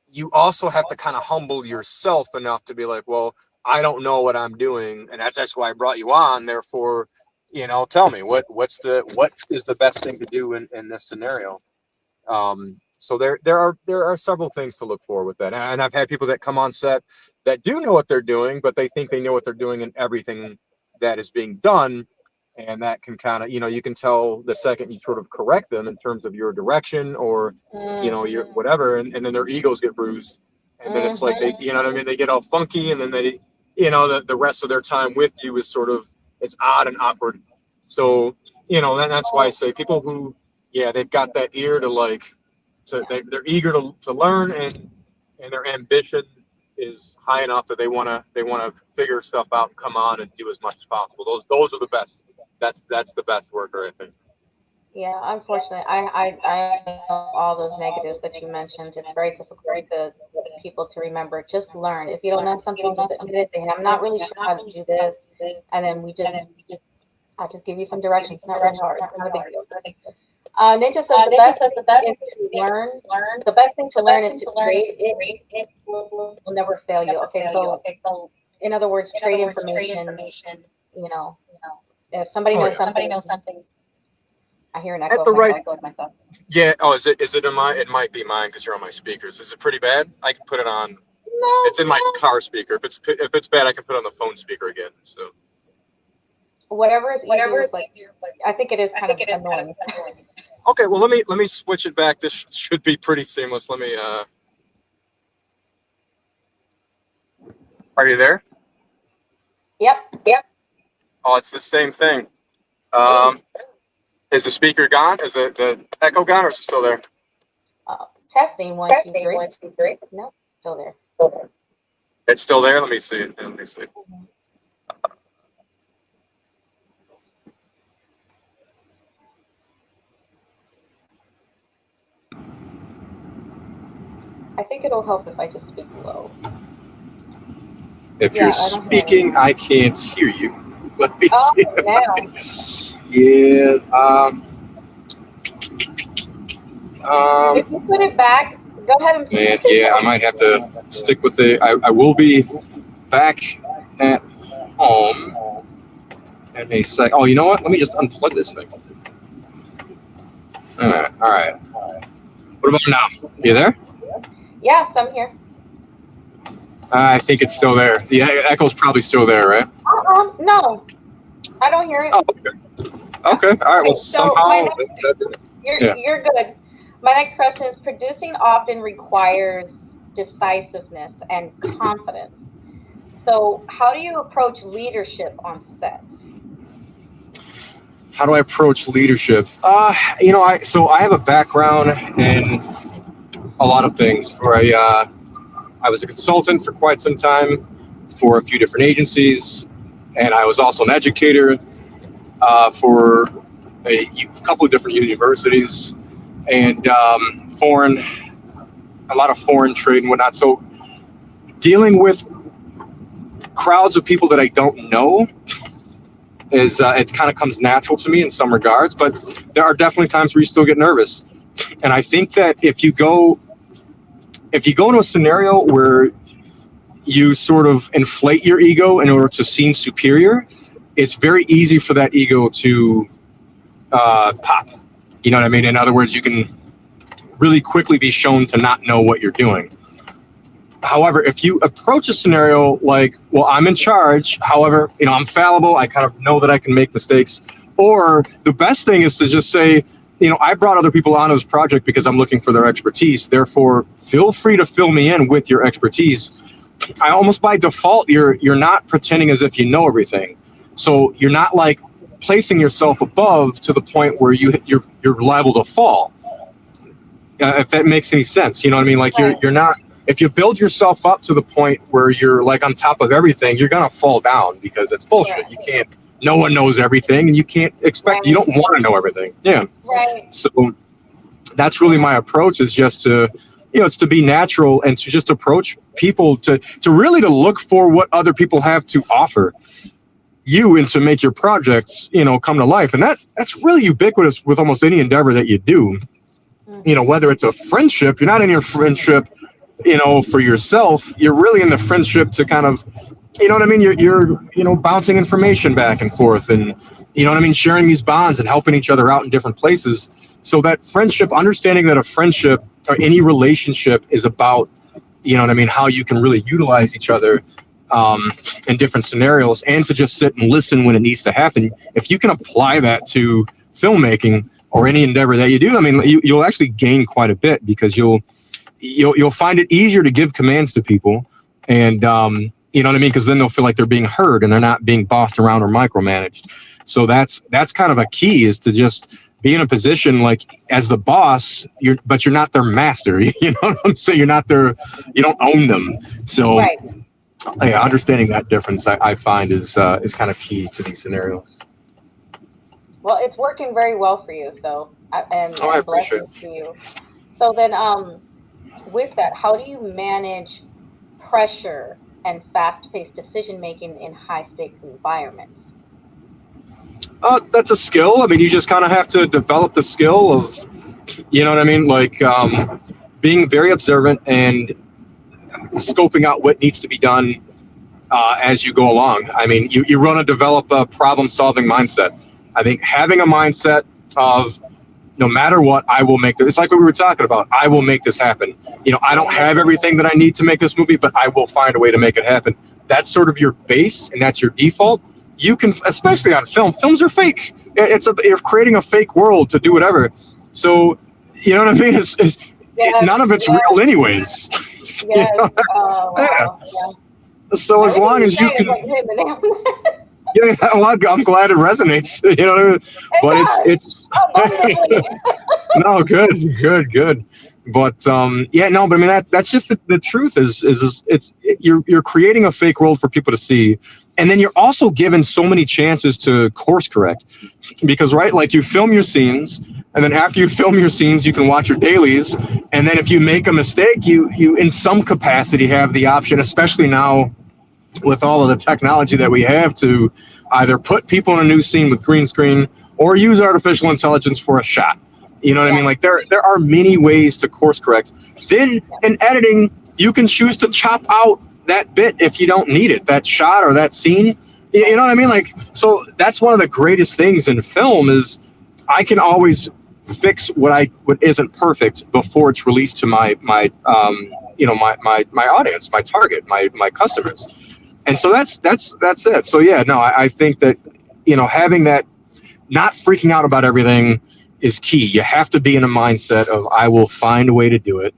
S2: you also have to kind of humble yourself enough to be like, well, I don't know what I'm doing, and that's why I brought you on. Therefore, tell me what is the best thing to do in this scenario. So there are several things to look for with that, and I've had people that come on set that do know what they're doing, but they think they know what they're doing in everything that is being done, and that can kind of you can tell the second you sort of correct them in terms of your direction or your whatever, and then their egos get bruised, and then it's like they what I mean, they get all funky, and then they the rest of their time with you is sort of, it's odd and awkward. So then that's why I say people who they've got that ear to they're eager to learn, and their ambition is high enough that they want to figure stuff out and come on and do as much as possible. Those are the best. That's the best worker, I think.
S1: Yeah, unfortunately, I know all those negatives that you mentioned. It's very difficult for people to remember. Just learn. If you don't know something, just admit it to him. I'm not really sure how to do this, and then I just give you some directions. It's not really hard. Not a big deal. Ninja says the best is to learn. The best thing to learn is to create it. It will never fail you. Okay, so in other words, trade information. If somebody knows something. I hear an echo. Of myself.
S2: Yeah. Oh, is it it might be mine because you're on my speakers. Is it pretty bad? I can put it on.
S1: No.
S2: It's in my car speaker. If it's bad, I can put it on the phone speaker again. So.
S1: Whatever is easier. I think it is kind of annoying.
S2: Okay, well let me switch it back. This should be pretty seamless. Let me. Are you there?
S1: Yep.
S2: Oh, it's the same thing. Is the speaker gone? Is the echo gone, or is it still there?
S1: Testing 1 2 3. No, still there.
S2: It's still there. Let me see.
S1: I think it'll help if I just speak low.
S2: If you're speaking, I can't hear you. Let me see. Yeah.
S1: If you put it back, go ahead and.
S2: I might have to stick with I will be back at home in a sec. Oh, you know what? Let me just unplug this thing. All right.
S3: What about now? You there?
S1: Yes, I'm here.
S3: I think it's still there. The echo's probably still there, right?
S1: No, I don't hear it.
S3: Oh, okay. All right. Well, somehow
S1: you're good. My next question is: producing often requires decisiveness and confidence. So, how do you approach leadership on set?
S3: How do I approach leadership? You know, I have a background in a lot of things. Where I was a consultant for quite some time for a few different agencies, and I was also an educator for a couple of different universities, and a lot of foreign trade and whatnot. So dealing with crowds of people that I don't know is it kind of comes natural to me in some regards, but there are definitely times where you still get nervous. And I think that if you go into a scenario where you sort of inflate your ego in order to seem superior, it's very easy for that ego to pop. You know what I mean? In other words, you can really quickly be shown to not know what you're doing. However, if you approach a scenario like, well, I'm in charge, however, you know, I'm fallible, I kind of know that I can make mistakes, or the best thing is to just say, you know, I brought other people onto this project because I'm looking for their expertise. Therefore, feel free to fill me in with your expertise. I almost by default, you're not pretending as if you know everything. So you're not like placing yourself above to the point where you're liable to fall. If that makes any sense, you know what I mean? Like you're not. If you build yourself up to the point where you're like on top of everything, you're gonna fall down because it's bullshit. Right. You can't. No one knows everything, and you can't expect. Right. You don't want to know everything. Yeah.
S1: Right.
S3: So that's really my approach. Is just to, you know, it's to be natural and to just approach people to really look for what other people have to offer you and to make your projects, you know, come to life. And that's really ubiquitous with almost any endeavor that you do. You know, whether it's a friendship, you're not in your friendship, you know, for yourself, you're really in the friendship to kind of, you know what I mean? You're, you know, bouncing information back and forth and, you know what I mean? Sharing these bonds and helping each other out in different places. So that friendship, understanding that a friendship or any relationship is about, you know what I mean? How you can really utilize each other in different scenarios and to just sit and listen when it needs to happen. If you can apply that to filmmaking or any endeavor that you do, I mean, you'll actually gain quite a bit because you'll find it easier to give commands to people, and you know what I mean, because then they'll feel like they're being heard and they're not being bossed around or micromanaged. So that's kind of a key, is to just be in a position like as the boss, but you're not their master. You know what I'm saying? You're not their, you don't own them. So
S1: right.
S3: Yeah, understanding that difference, I find is kind of key to these scenarios.
S1: Well, it's working very well for you. So
S3: I appreciate it.
S1: To you. So then, with that, how do you manage pressure and fast-paced decision-making in high-stakes environments?
S3: That's a skill. I mean, you just kind of have to develop the skill of, you know what I mean, like being very observant and scoping out what needs to be done as you go along. I mean, you want to develop a problem-solving mindset. I think having a mindset of, no matter what, I will make this. It's like what we were talking about. I will make this happen. You know, I don't have everything that I need to make this movie, but I will find a way to make it happen. That's sort of your base, and that's your default. You can, especially on film. Films are fake. You're creating a fake world to do whatever. So, you know what I mean? None of it's real, anyways.
S1: Yes. You know? Wow.
S3: Yeah. So as long as you can. Yeah, well, I'm glad it resonates. You know what I mean? But it's no, good. But yeah, no, but I mean that's just the truth is you're creating a fake world for people to see, and then you're also given so many chances to course correct, because right, like you film your scenes, and then after you film your scenes, you can watch your dailies, and then if you make a mistake, you in some capacity have the option, especially now with all of the technology that we have, to either put people in a new scene with green screen or use artificial intelligence for a shot. You know what I mean? Like there are many ways to course correct. Then in editing, you can choose to chop out that bit if you don't need it, that shot or that scene. You know what I mean? Like, so that's one of the greatest things in film is I can always fix what isn't perfect before it's released to my audience, my target, my customers. And so that's it. So yeah, no, I think that, having that, not freaking out about everything is key. You have to be in a mindset of, I will find a way to do it.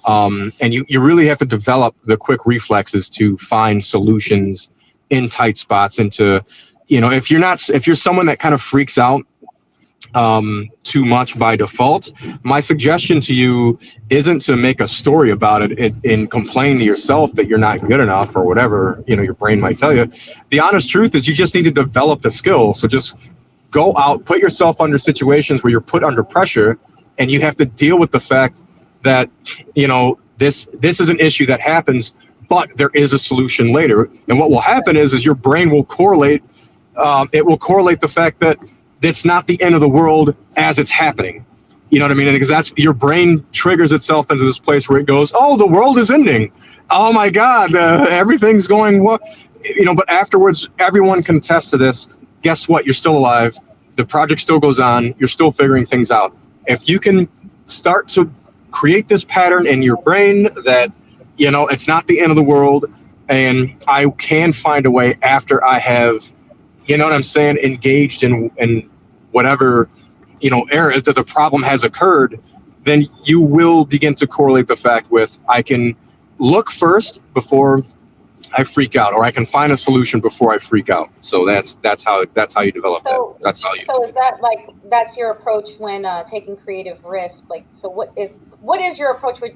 S3: And you really have to develop the quick reflexes to find solutions in tight spots, and to, if you're someone that kind of freaks out too much by default, my suggestion to you isn't to make a story about it and complain to yourself that you're not good enough or whatever, your brain might tell you. The honest truth is you just need to develop the skill. So just go out, put yourself under situations where you're put under pressure, and you have to deal with the fact that, this is an issue that happens, but there is a solution later. And what will happen is your brain will correlate, the fact that it's not the end of the world as it's happening. You know what I mean? Because that's, your brain triggers itself into this place where it goes, oh, the world is ending. Oh my God, everything's going well. But afterwards, everyone can attest to this. Guess what? You're still alive. The project still goes on. You're still figuring things out. If you can start to create this pattern in your brain that, it's not the end of the world, and I can find a way after I have, engaged in whatever, area that the problem has occurred, then you will begin to correlate the fact with, I can look first before I freak out, or I can find a solution before I freak out. So that's how you develop that. That's how you.
S1: So is that that's your approach when taking creative risks? So what is your approach with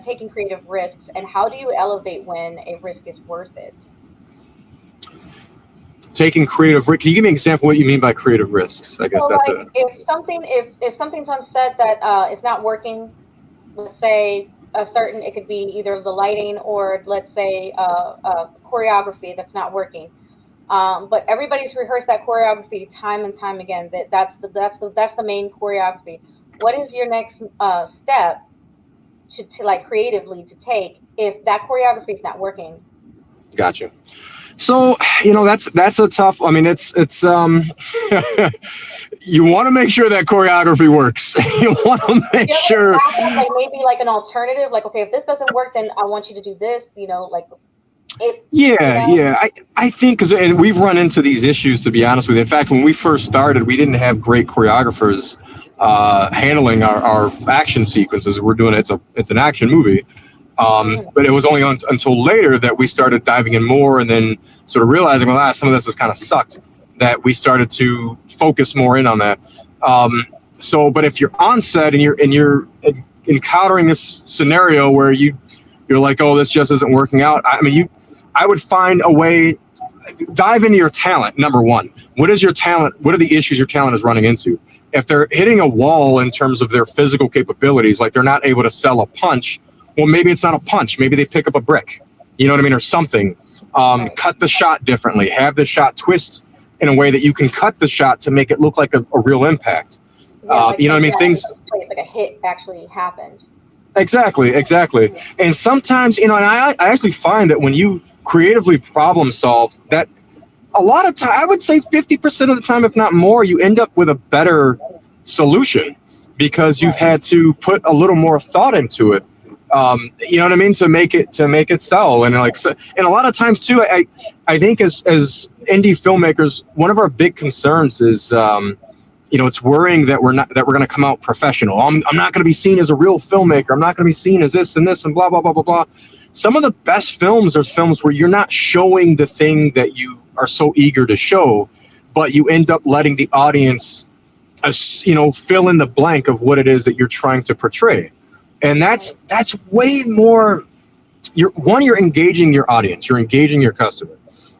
S1: taking creative risks, and how do you elevate when a risk is worth it?
S3: Taking creative risk. Can you give me an example of what you mean by creative risks? I guess that's it.
S1: If something's on set that is not working, let's say it could be either the lighting or, let's say, choreography that's not working. But everybody's rehearsed that choreography time and time again. That's the main choreography. What is your next step to creatively to take if that choreography is not working?
S3: Gotcha. So, that's a tough, it's you want to make sure that choreography works. You want to make sure.
S1: Maybe an alternative, okay, if this doesn't work, then I want you to do this,
S3: I think, and we've run into these issues, to be honest with you. In fact, when we first started, we didn't have great choreographers handling our action sequences. We're doing it's an action movie. But it was only until later that we started diving in more, and then sort of realizing, some of this has kind of sucked, that we started to focus more in on that. But if you're on set and you're encountering this scenario where you're like, oh, this just isn't working out, I would find a way. Dive into your talent. Number one, what is your talent? What are the issues your talent is running into? If they're hitting a wall in terms of their physical capabilities, like they're not able to sell a punch, well, maybe it's not a punch. Maybe they pick up a brick, or something. Cut the shot differently. Have the shot twist in a way that you can cut the shot to make it look like a real impact. Things
S1: like a hit actually happened.
S3: Exactly. And sometimes, and I actually find that when you creatively problem solve, that a lot of time, I would say 50% of the time, if not more, you end up with a better solution because you've had to put a little more thought into it. To make it sell. And and a lot of times too, I think as indie filmmakers, one of our big concerns is, it's worrying that we're going to come out professional. I'm not going to be seen as a real filmmaker. I'm not going to be seen as this and this and blah, blah, blah, blah, blah. Some of the best films are films where you're not showing the thing that you are so eager to show, but you end up letting the audience, fill in the blank of what it is that you're trying to portray. And that's way more, you're engaging your audience, you're engaging your customer,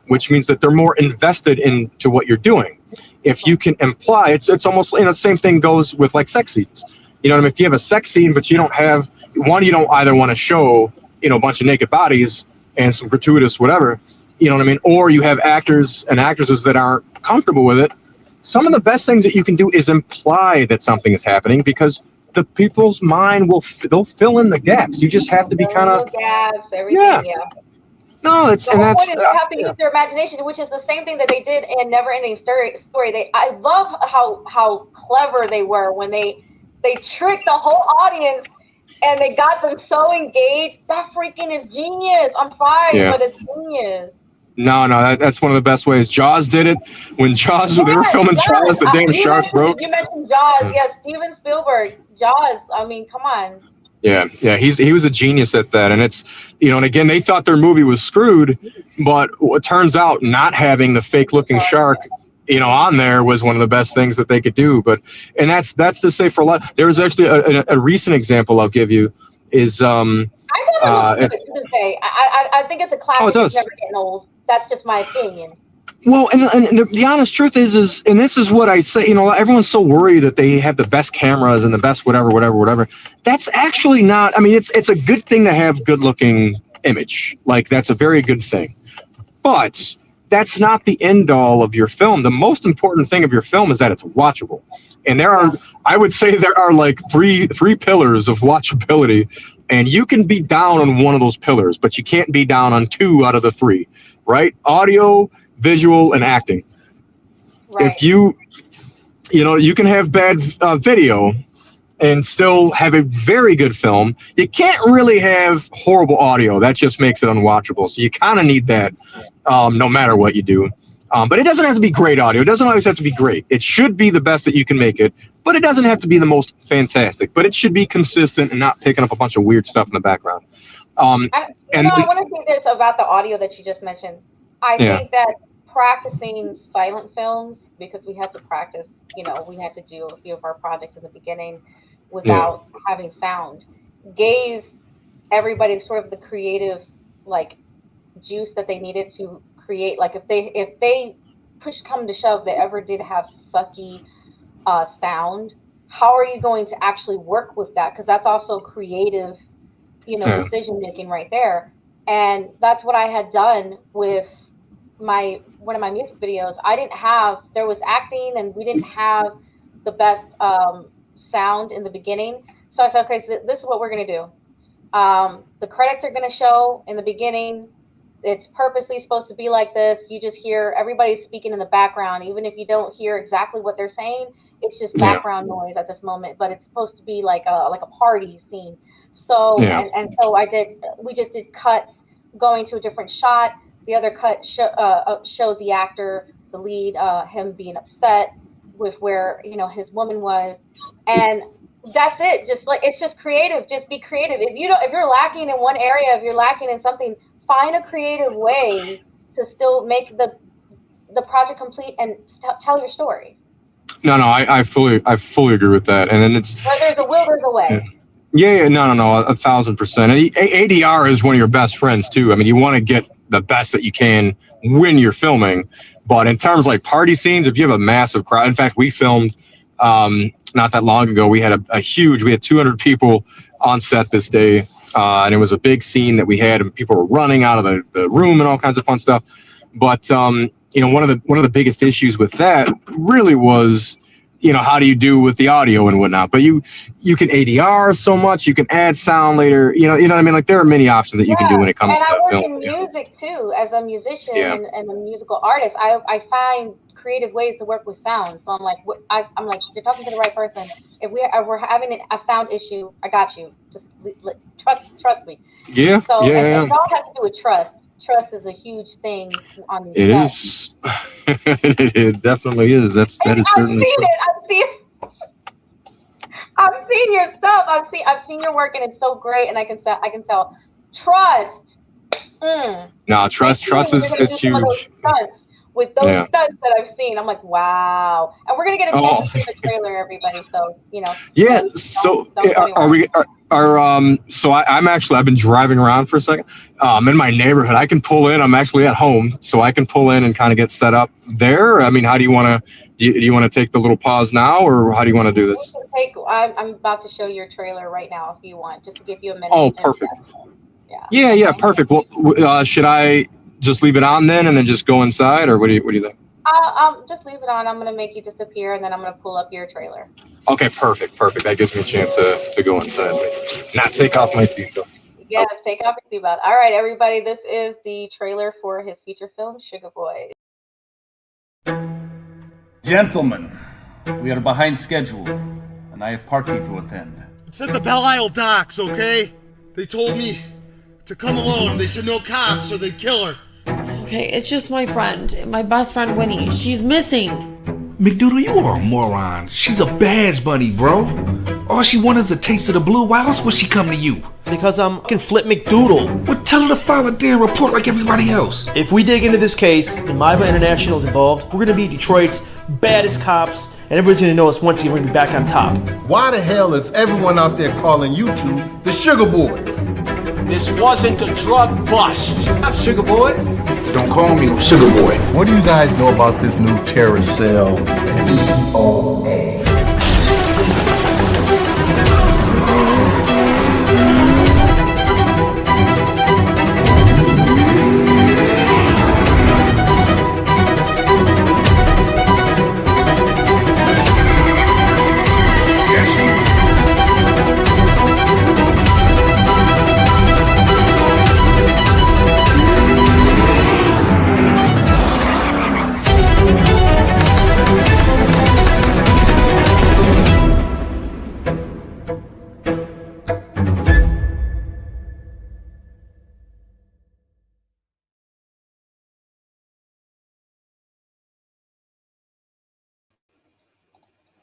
S3: which means that they're more invested into what you're doing. If you can imply, it's almost, the same thing goes with sex scenes. If you have a sex scene, but you don't either want to show, a bunch of naked bodies and some gratuitous whatever, or you have actors and actresses that aren't comfortable with it. Some of the best things that you can do is imply that something is happening, because the people's mind they'll fill in the gaps. You just have to be kind of
S1: gaps, everything.
S3: No, it's
S1: The
S3: and
S1: whole
S3: that's
S1: point is they have to use their imagination, which is the same thing that they did in Never Ending Story. I love how clever they were when they tricked the whole audience and they got them so engaged. That freaking is genius. I'm sorry, but it's genius.
S3: No, that's one of the best ways. Jaws did it when Jaws. They were filming Jaws. The damn shark broke.
S1: You mentioned Jaws. Yes, Steven Spielberg. Jaws. I mean, come on.
S3: Yeah. He was a genius at that, and it's and again they thought their movie was screwed, but it turns out not having the fake looking shark, on there was one of the best things that they could do. But that's to say for a lot. There was actually a recent example I'll give you is
S1: I don't know to this day. I think it's a classic.
S3: Oh, it does.
S1: It's never getting old. That's just my opinion.
S3: Well, and the honest truth is, and this is what I say, everyone's so worried that they have the best cameras and the best whatever. That's actually not, I mean, it's a good thing to have good looking image. Like, that's a very good thing. But that's not the end all of your film. The most important thing of your film is that it's watchable. And I would say there are like three pillars of watchability, and you can be down on one of those pillars, but you can't be down on 2 out of the 3, right? Audio, visual, and acting. Right. If you can have bad video and still have a very good film, you can't really have horrible audio. That just makes it unwatchable. So you kind of need that no matter what you do. But it doesn't have to be great audio. It doesn't always have to be great. It should be the best that you can make it, but it doesn't have to be the most fantastic. But it should be consistent and not picking up a bunch of weird stuff in the background.
S1: I want to say this about the audio that you just mentioned. I think that practicing silent films, because we had to practice, we had to do a few of our projects in the beginning without having sound, gave everybody sort of the creative juice that they needed to create. Like if they push come to shove, they ever did have sucky sound, how are you going to actually work with that? Because that's also creative, decision making right there. And that's what I had done with one of my music videos. There was acting and we didn't have the best sound in the beginning. So I said, okay, so this is what we're going to do. The credits are going to show in the beginning. It's purposely supposed to be like this. You just hear everybody speaking in the background. Even if you don't hear exactly what they're saying, it's just background noise at this moment, but it's supposed to be like a party scene. So, and so we just did cuts going to a different shot. The other cut showed the actor, the lead, him being upset with where, his woman was. And that's it. Just it's just creative. Just be creative. If you're lacking in one area, if you're lacking in something, find a creative way to still make the project complete and tell your story. No,
S3: I fully agree with that. And then it's
S1: where there's a will, there's a way.
S3: Yeah, no, 1,000%. And ADR is one of your best friends too. I mean, you want to get the best that you can when you're filming. But in terms like party scenes, if you have a massive crowd, in fact, we filmed not that long ago. We had we had 200 people on set this day. And it was a big scene that we had, and people were running out of the room and all kinds of fun stuff. But one of the biggest issues with that really was, how do you do with the audio and whatnot? But you can ADR so much, you can add sound later. You know what I mean? Like there are many options that you can do when it comes to film.
S1: And I work in music too, as a musician and a musical artist. I find creative ways to work with sound. So I'm like, you're talking to the right person. If we're having a sound issue, I got you. Just trust me.
S3: Yeah.
S1: So it all has to do with trust. Trust is a huge thing on these
S3: sets. It definitely is. That is certainly true.
S1: I've seen your stuff. I've seen your work, and it's so great. And I can tell. Trust.
S3: No, trust is huge.
S1: With those stunts that I've seen, I'm like, wow. And we're gonna get a chance to see the trailer, everybody. So
S3: Yeah. So I've been driving around for a second. In my neighborhood, I can pull in. I'm actually at home, so I can pull in and kind of get set up there. I mean, how do you want to? Do you want to take the little pause now, or how do you want to do this?
S1: I'm about to show your trailer right now, if you want, just to give you a minute.
S3: Oh, perfect. Yeah, perfect. Well, should I just leave it on then, and then just go inside, or what do you think?
S1: Just leave it on. I'm gonna make you disappear, and then I'm gonna pull up your trailer.
S3: Okay, perfect. That gives me a chance to go inside, not take off my seatbelt.
S1: Yes, take off your seatbelt. All right, everybody, this is the trailer for his feature film, Sugar Boys.
S4: Gentlemen, we are behind schedule, and I have party to attend.
S5: It's at the Belle Isle docks, okay? They told me to come alone. They said no cops or they'd kill her.
S6: Okay, it's just my friend, my best friend Winnie. She's missing.
S7: McDoodle, you are a moron. She's a badge bunny, bro. All she wanted is a taste of the blue. Why else would she come to you?
S8: Because I'm fucking Flip McDoodle.
S7: Well, tell her to file a damn report like everybody else.
S8: If we dig into this case and Maiba International is involved, we're gonna be Detroit's baddest cops, and everybody's gonna know us once again. We're gonna be back on top.
S9: Why the hell is everyone out there calling you two the Sugar Boys?
S10: This wasn't a drug bust. I'm Sugar Boys.
S7: Don't call me no sugar boy.
S9: What do you guys know about this new terrorist cell, EOA?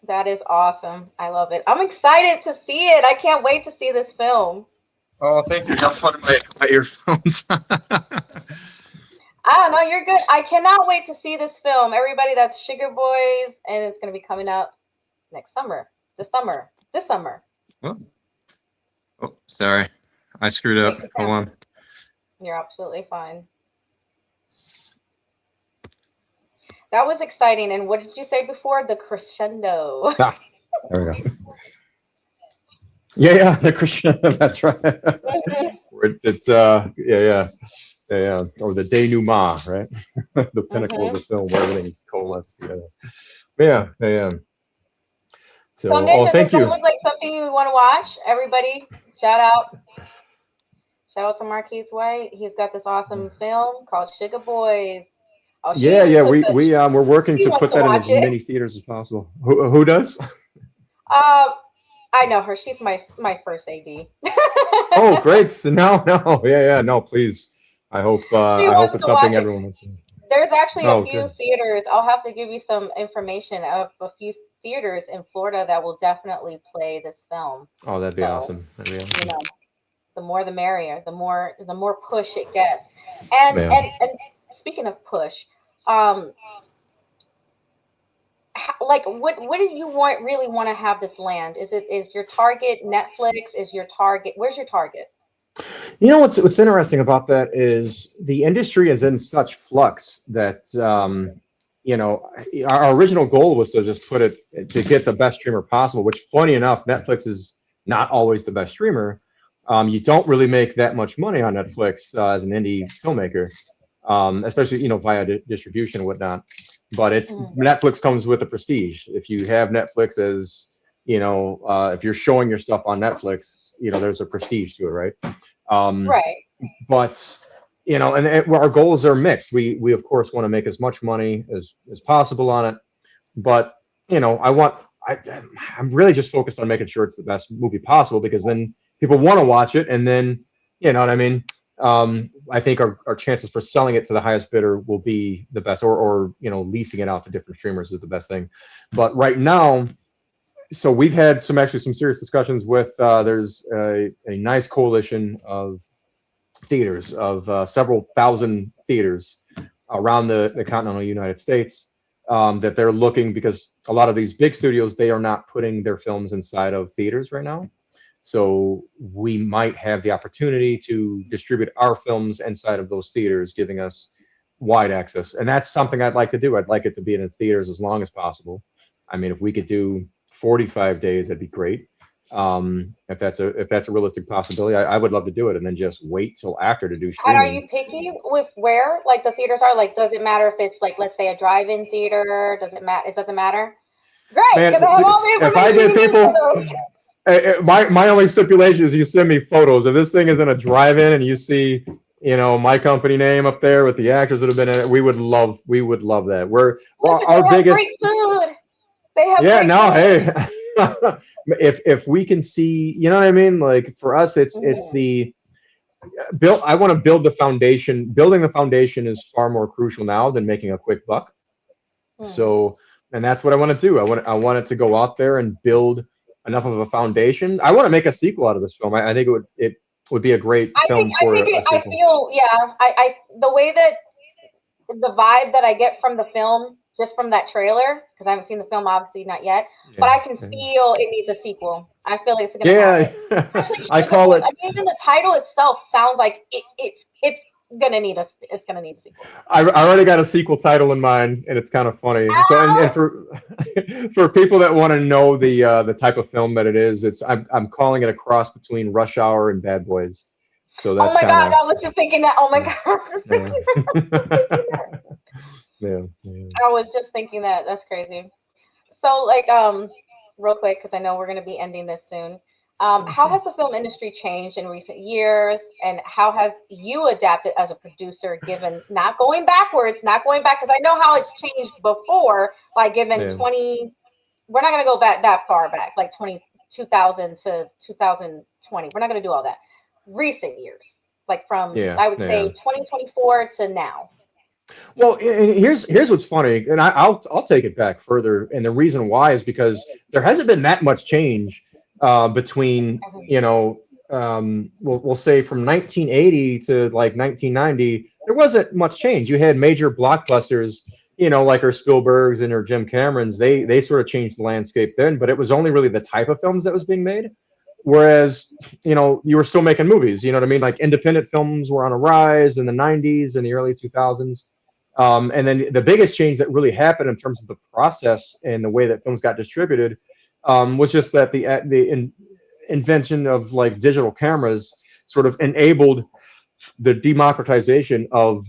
S1: That is awesome. I love it. I'm excited to see it. I can't wait to see this film.
S2: Oh, thank you. Have fun with my earphones.
S1: I don't know. You're good. I cannot wait to see this film. Everybody, that's Sugar Boys, and it's going to be coming out next summer. This summer.
S2: Oh, sorry. I screwed up. Hold on.
S1: You're absolutely fine. That was exciting. And what did you say before? The crescendo.
S3: There we go. Yeah, the crescendo. That's right. It's or the denouement, right? The pinnacle of the film where everything coalesces together. Yeah.
S1: So Nick, does it look like something you want to watch? Everybody, shout out to Marquis White. He's got this awesome film called Sugar Boys.
S3: We're working to put that in as many theaters as possible. Who does?
S1: I know her. She's my first AD.
S3: Oh, great! So no, please. I hope it's something everyone wants to.
S1: There's actually a few theaters. I'll have to give you some information of a few theaters in Florida that will definitely play this film.
S3: Oh, that'd be awesome.
S1: You know, the more the merrier. The more push it gets. And speaking of push, like what do you really want to have this land? Is your target Netflix? Where's your target?
S3: You know what's interesting about that is the industry is in such flux that our original goal was to just put it to get the best streamer possible, which funny enough, Netflix is not always the best streamer. You don't really make that much money on Netflix as an indie filmmaker, especially via distribution and whatnot. But Netflix comes with the prestige. If you have Netflix as if you're showing your stuff on Netflix, there's a prestige to it, right?
S1: Right.
S3: But our goals are mixed. We of course want to make as much money as possible on it, but I'm really just focused on making sure it's the best movie possible, because then people want to watch it, and then you know what I mean. I think our chances for selling it to the highest bidder will be the best, or leasing it out to different streamers is the best thing. But right now, so we've had some serious discussions with there's a nice coalition of theaters, of several thousand theaters around the continental United States, that they're looking, because a lot of these big studios, they are not putting their films inside of theaters right now. So we might have the opportunity to distribute our films inside of those theaters, giving us wide access. And that's something I'd like to do. I'd like it to be in the theaters as long as possible. I mean, if we could do 45 days, that'd be great. If that's a realistic possibility, I would love to do it, and then just wait till after to do streaming.
S1: And are you picky with where like the theaters are? Like, does it matter if it's like, let's say, a drive-in theater? Does it matter? It doesn't matter. Great, because I have all the information.
S3: My only stipulation is you send me photos. If this thing is in a drive-in and you see, my company name up there with the actors that have been in it, we would love that. Our
S1: They have
S3: biggest.
S1: great food. They have
S3: Yeah,
S1: great
S3: no,
S1: food.
S3: hey. if we can see, you know what I mean? Like for us, it's the build. I want to build the foundation. Building the foundation is far more crucial now than making a quick buck. So, and that's what I want to do. I want it to go out there and build enough of a foundation. I want to make a sequel out of this film. I think it would be a great film for a sequel.
S1: I feel, yeah, the way that the vibe that I get from the film, just from that trailer, because I haven't seen the film, obviously not yet, but I can feel it needs a sequel. I feel it's gonna happen.
S3: I call it.
S1: I mean, even the title itself sounds like it's gonna need a sequel.
S3: I already got a sequel title in mind, and it's kind of funny. So, and for people that want to know the type of film that it is, I'm calling it a cross between Rush Hour and Bad Boys. So that's
S1: God, I was just thinking that. Oh my God, I was just thinking that.
S3: Yeah.
S1: I was just thinking that. That's crazy. So, like, real quick, because I know we're going to be ending this soon. How has the film industry changed in recent years, and how have you adapted as a producer, given not going backwards, because I know how it's changed before, like given 20, we're not going to go back that far back, like 2000 to 2020. We're not going to do all that. Recent years, like from, I would say 2024 to now.
S3: Well, and here's what's funny, and I'll take it back further, and the reason why is because there hasn't been that much change between we'll say from 1980 to like 1990. There wasn't much change. You had major blockbusters, like our Spielbergs and our Jim Camerons. They sort of changed the landscape then, but it was only really the type of films that was being made. Whereas, you were still making movies, you know what I mean? Like independent films were on a rise in the 90s and the early 2000s. And then the biggest change that really happened in terms of the process and the way that films got distributed was just that the invention of like digital cameras sort of enabled the democratization of,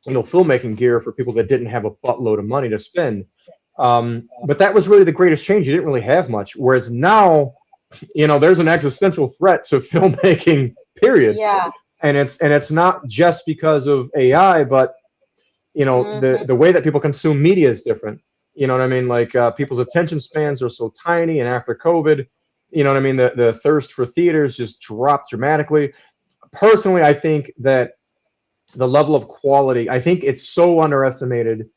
S3: filmmaking gear for people that didn't have a buttload of money to spend. But that was really the greatest change. You didn't really have much. Whereas now, there's an existential threat to filmmaking, period.
S1: Yeah.
S3: And it's not just because of AI, but the way that people consume media is different. You know what I mean? Like people's attention spans are so tiny, and after COVID, you know what I mean? The thirst for theaters just dropped dramatically. Personally, I think that the level of quality, I think it's so underestimated,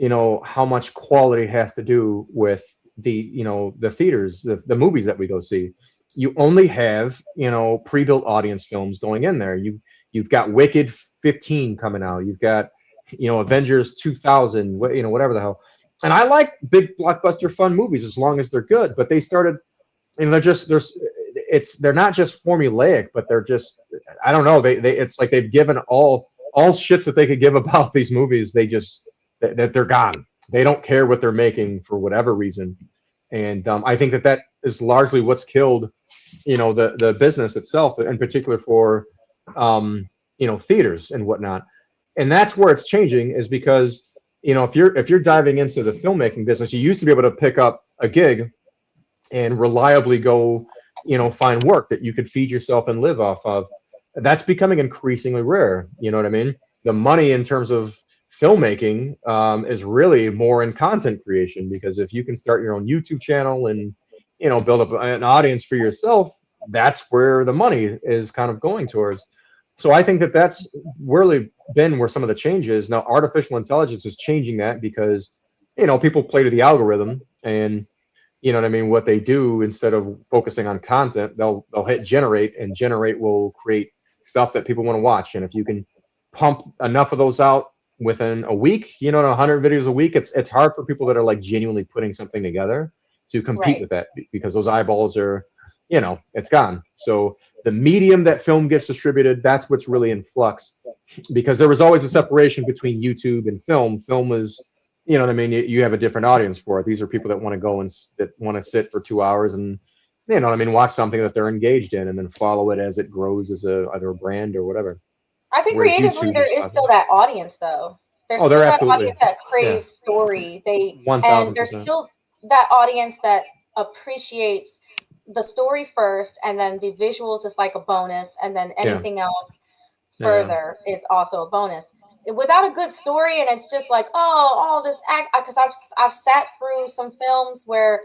S3: how much quality has to do with the theaters, the movies that we go see. You only have, pre-built audience films going in there. You've got Wicked 15 coming out. You've got, Avengers 2000, whatever the hell. And I like big blockbuster fun movies as long as they're good, but they started, they're not just formulaic, but they're just, I don't know. It's like they've given all shits that they could give about these movies. They're gone. They don't care what they're making for whatever reason. And I think that is largely what's killed, the business itself, in particular for, theaters and whatnot. And that's where it's changing, is because, if you're diving into the filmmaking business, you used to be able to pick up a gig and reliably go, find work that you could feed yourself and live off of. That's becoming increasingly rare. You know what I mean? The money in terms of filmmaking is really more in content creation, because if you can start your own YouTube channel and build up an audience for yourself, that's where the money is kind of going towards. So I think that that's really been where some of the change is. Now artificial intelligence is changing that, because people play to the algorithm, and what they do, instead of focusing on content, they'll hit generate, and generate will create stuff that people want to watch. And if you can pump enough of those out within a week, 100 videos a week, it's hard for people that are like genuinely putting something together to compete with that, because those eyeballs are, it's gone. So the medium that film gets distributed, that's what's really in flux, because there was always a separation between YouTube and film. Film is, you have a different audience for it. These are people that want to go and that want to sit for 2 hours and, watch something that they're engaged in, and then follow it as it grows as either a brand or whatever.
S1: I think creatively there is still that audience, though. There's still
S3: there
S1: that
S3: absolutely
S1: audience that craves story.
S3: 1000%.
S1: And there's still that audience that appreciates the story first, and then the visuals is like a bonus, and then anything else further is also a bonus. Without a good story, and it's just like, oh, all this act, because I've sat through some films where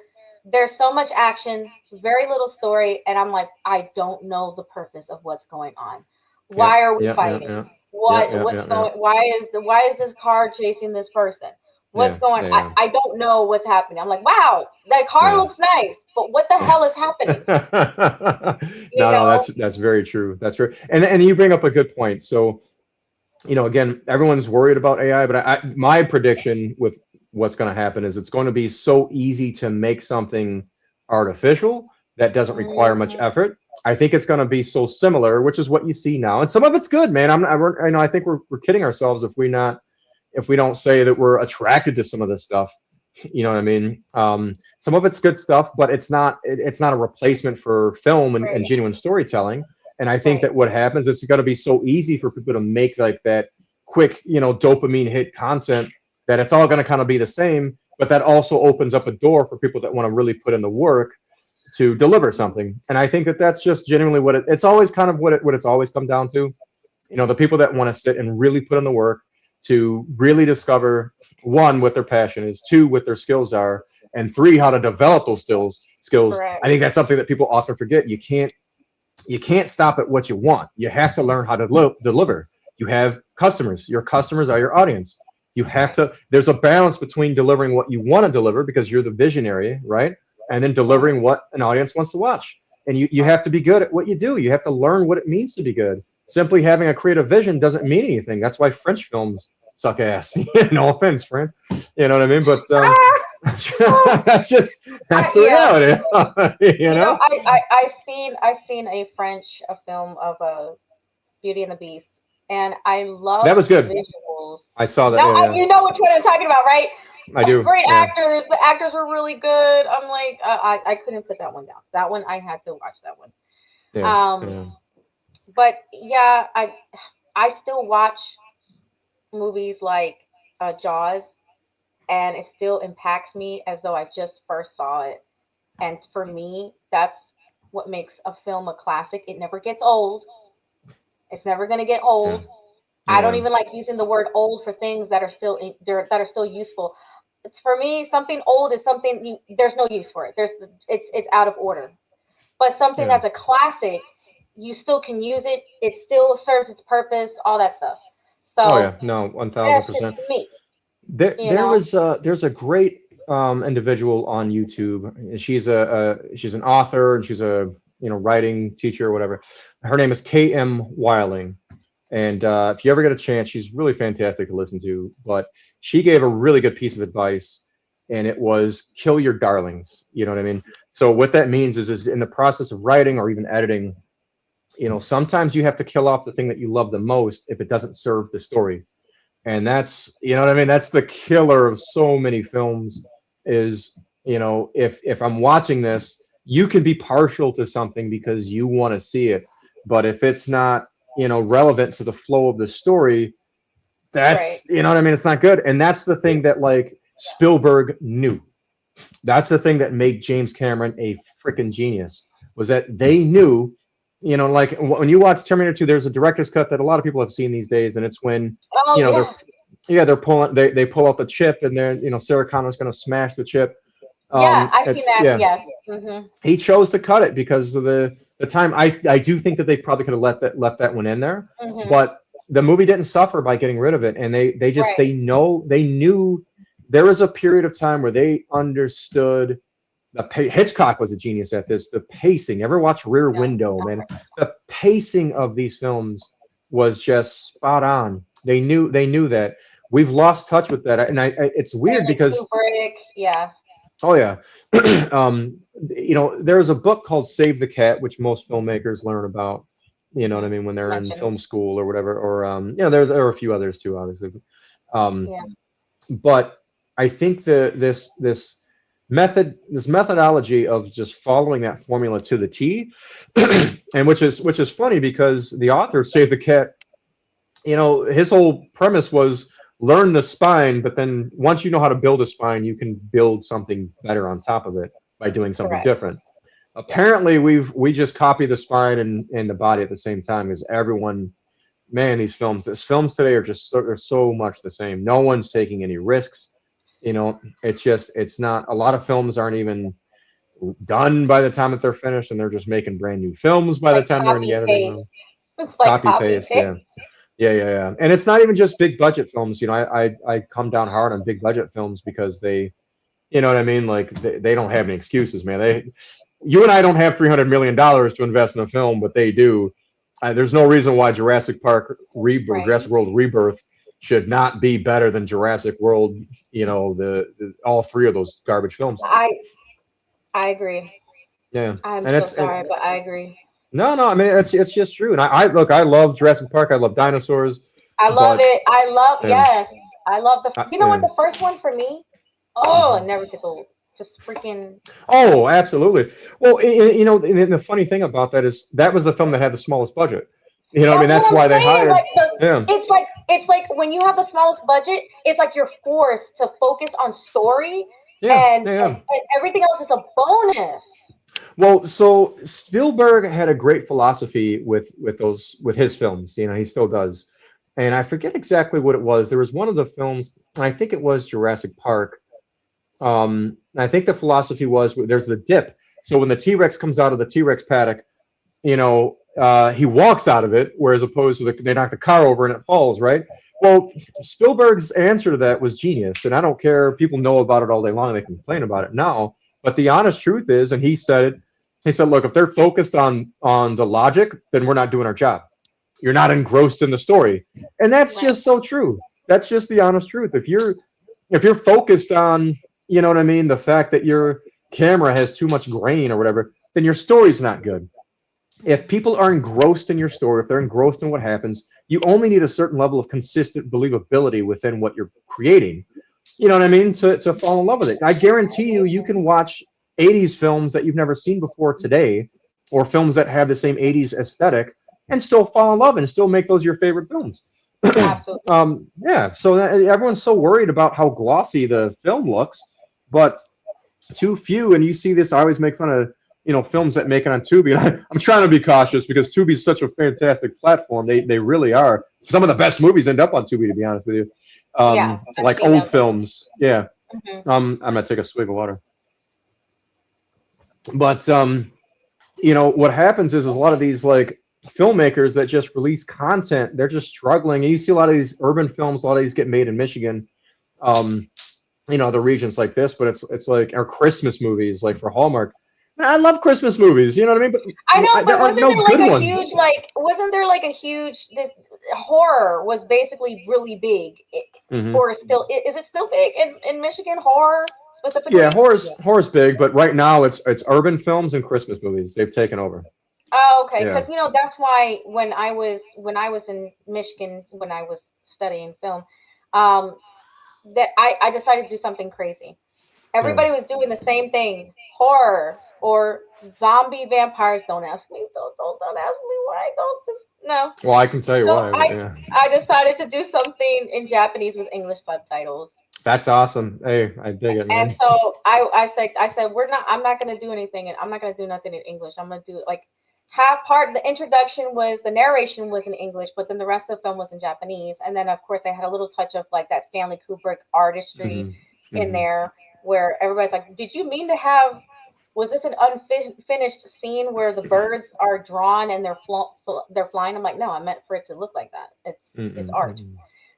S1: there's so much action, very little story, and I'm like, I don't know the purpose of what's going on. Why are we fighting? What's going? Why is this car chasing this person? What's going on? I don't know what's happening. I'm like, wow, that car looks nice, but what the hell is happening?
S3: No, that's very true. That's true. And you bring up a good point. So, again, everyone's worried about AI, but my prediction with what's going to happen is it's going to be so easy to make something artificial that doesn't require much effort. I think it's going to be so similar, which is what you see now. And some of it's good, man. I think we're kidding ourselves if we don't say that we're attracted to some of this stuff. You know what I mean? Some of it's good stuff, but it's not a replacement for film and genuine storytelling. And I think that what happens, it's going to be so easy for people to make like that quick, dopamine hit content that it's all going to kind of be the same, but that also opens up a door for people that want to really put in the work to deliver something. And I think that that's just genuinely what it's always kind of what it's always come down to. The people that want to sit and really put in the work to really discover, one, what their passion is, two, what their skills are, and three, how to develop those skills. Correct. I think that's something that people often forget. You can't stop at what you want. You have to learn how to deliver. You have customers. Your customers are your audience. There's a balance between delivering what you want to deliver because you're the visionary, right? And then delivering what an audience wants to watch. And you have to be good at what you do. You have to learn what it means to be good. Simply having a creative vision doesn't mean anything. That's why French films suck ass. No offense, French. You know what I mean? But that's the reality.
S1: I've seen a French film of Beauty and the Beast, and I love
S3: that was good.
S1: Visuals.
S3: I saw that.
S1: Now, you know which one I'm talking about, right?
S3: I do.
S1: Great actors. The actors were really good. I'm like, I couldn't put that one down. That one, I had to watch that one. But yeah, I still watch movies like Jaws, and it still impacts me as though I just first saw it. And for me, that's what makes a film a classic. It never gets old. It's never going to get old. I don't even like using the word old for things that are still useful. For me, something old is something there's no use for it. It's out of order. But something that's a classic, you still can use it. It still serves its purpose. All that stuff. So
S3: 1,000%. There's a great individual on YouTube. She's an author and she's a writing teacher or whatever. Her name is K.M. Wiling. And if you ever get a chance, she's really fantastic to listen to. But she gave a really good piece of advice, and it was kill your darlings. You know what I mean? So what that means is in the process of writing or even editing, sometimes you have to kill off the thing that you love the most if it doesn't serve the story. And that's, what I mean? That's the killer of so many films is, if I'm watching this, you can be partial to something because you want to see it. But if it's not, relevant to the flow of the story, that's, what I mean? It's not good. And that's the thing that like Spielberg knew. That's the thing that made James Cameron a freaking genius, was that they knew, like when you watch Terminator 2, there's a director's cut that a lot of people have seen these days. And it's when, they're pulling, they pull out the chip and then, Sarah Connor's going to smash the chip.
S1: I've seen that. Yes. Mm-hmm.
S3: He chose to cut it because of the time. I do think that they probably could have left that one in there, but the movie didn't suffer by getting rid of it. And they knew there was a period of time where they understood Hitchcock was a genius at this. The pacing. Ever watch Rear Window, man? The pacing of these films was just spot on. They knew that. We've lost touch with that, and it's weird because Oh yeah. There's a book called Save the Cat, which most filmmakers learn about, what I mean, when they're in film school or whatever, or there are a few others too, obviously. But I think this methodology of just following that formula to the T, and which is funny because the author of Save the Cat, his whole premise was learn the spine, but then once you know how to build a spine, you can build something better on top of it by doing something different. apparently we just copy the spine and the body at the same time, because everyone, man, these films today are just they're so much the same. No one's taking any risks. It's not, a lot of films aren't even done by the time that they're finished, and they're just making brand new films by the time they're in the editing room.
S1: It's like
S3: Copy paste, yeah. And it's not even just big budget films. I come down hard on big budget films because they, you know what I mean? Like they don't have any excuses, man. You and I don't have $300 million to invest in a film, but they do. There's no reason why Jurassic World Rebirth should not be better than Jurassic World. All three of those garbage films.
S1: I agree.
S3: Yeah,
S1: I'm so sorry, but I agree.
S3: No, I mean it's just true. And I love Jurassic Park. I love dinosaurs.
S1: I love it. Yes. I love what the first one for me? Oh, it never gets old. Just freaking.
S3: Oh, absolutely. Well, and the funny thing about that is that was the film that had the smallest budget. That's why they hired.
S1: It's like when you have the smallest budget, it's like you're forced to focus on story, and everything else is a bonus.
S3: Well, so Spielberg had a great philosophy with his films. He still does, and I forget exactly what it was. There was one of the films, and I think it was Jurassic Park. I think the philosophy was there's the dip. So when the T-Rex comes out of the T-Rex paddock, he walks out of it, whereas opposed to they knock the car over and it falls, right? Well, Spielberg's answer to that was genius, and I don't care. People know about it all day long. They complain about it now, but the honest truth is, and he said it. He said, "Look, if they're focused on the logic, then we're not doing our job. You're not engrossed in the story," and that's just so true. That's just the honest truth. If you're focused on, you know what I mean, the fact that your camera has too much grain or whatever, then your story's not good. If people are engrossed in your story, if they're engrossed in what happens, you only need a certain level of consistent believability within what you're creating. You know what I mean? To fall in love with it. I guarantee you can watch 80s films that you've never seen before today, or films that have the same 80s aesthetic, and still fall in love and still make those your favorite films.
S1: Absolutely.
S3: So everyone's so worried about how glossy the film looks, but too few. And you see this, I always make fun of films that make it on Tubi. And I'm trying to be cautious because Tubi is such a fantastic platform. They really are. Some of the best movies end up on Tubi, to be honest with you. Like old films. Yeah.
S1: Mm-hmm.
S3: I'm gonna take a swig of water. But what happens is a lot of these like filmmakers that just release content, they're just struggling. And you see a lot of these urban films, a lot of these get made in Michigan, the regions like this, but it's like our Christmas movies, like for Hallmark. And I love Christmas movies, you know what I mean? But
S1: I know, but
S3: there are no good ones.
S1: This horror was basically really big, or still is it still big in Michigan, horror specifically?
S3: Yeah, horror's big, but right now it's urban films and Christmas movies. They've taken over.
S1: Oh, okay, because that's why when I was in Michigan, when I was studying film, that I decided to do something crazy. Everybody was doing the same thing, horror or zombie vampires. Don't ask me. Don't ask me why. Don't just no.
S3: Well, I can tell you why.
S1: I decided to do something in Japanese with English subtitles.
S3: That's awesome. Hey, I dig it, man.
S1: And so I said I'm not gonna do anything, and I'm not gonna do nothing in English. I'm gonna do like the narration was in English, but then the rest of the film was in Japanese. And then of course I had a little touch of like that Stanley Kubrick artistry in there, where everybody's like, did you mean to have, was this an unfinished scene where the birds are drawn and they're flying? I'm like, no, I meant for it to look like that. It's art.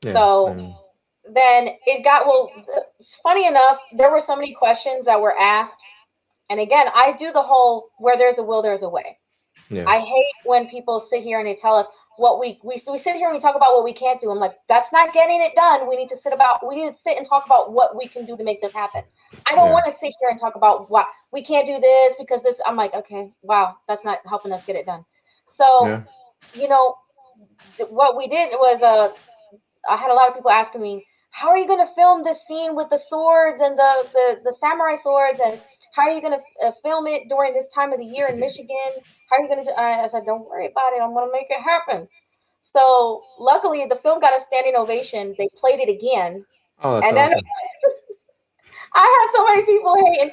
S1: Then it got, it's funny enough, there were so many questions that were asked. And again, I do the whole, where there's a will, there's a way. Yeah. I hate when people sit here and they tell us what we sit here and we talk about what we can't do. I'm like, that's not getting it done. We need to sit and talk about what we can do to make this happen. I don't want to sit here and talk about what we can't do this because this. I'm like, okay, wow, that's not helping us get it done. So, what we did was I had a lot of people asking me, how are you going to film this scene with the swords and the samurai swords, and how are you going to film it during this time of the year in Michigan? How are you going to do? I said, don't worry about it. I'm going to make it happen. So luckily, the film got a standing ovation. They played it again.
S3: Oh, that's
S1: and then
S3: awesome.
S1: I had so many people hating.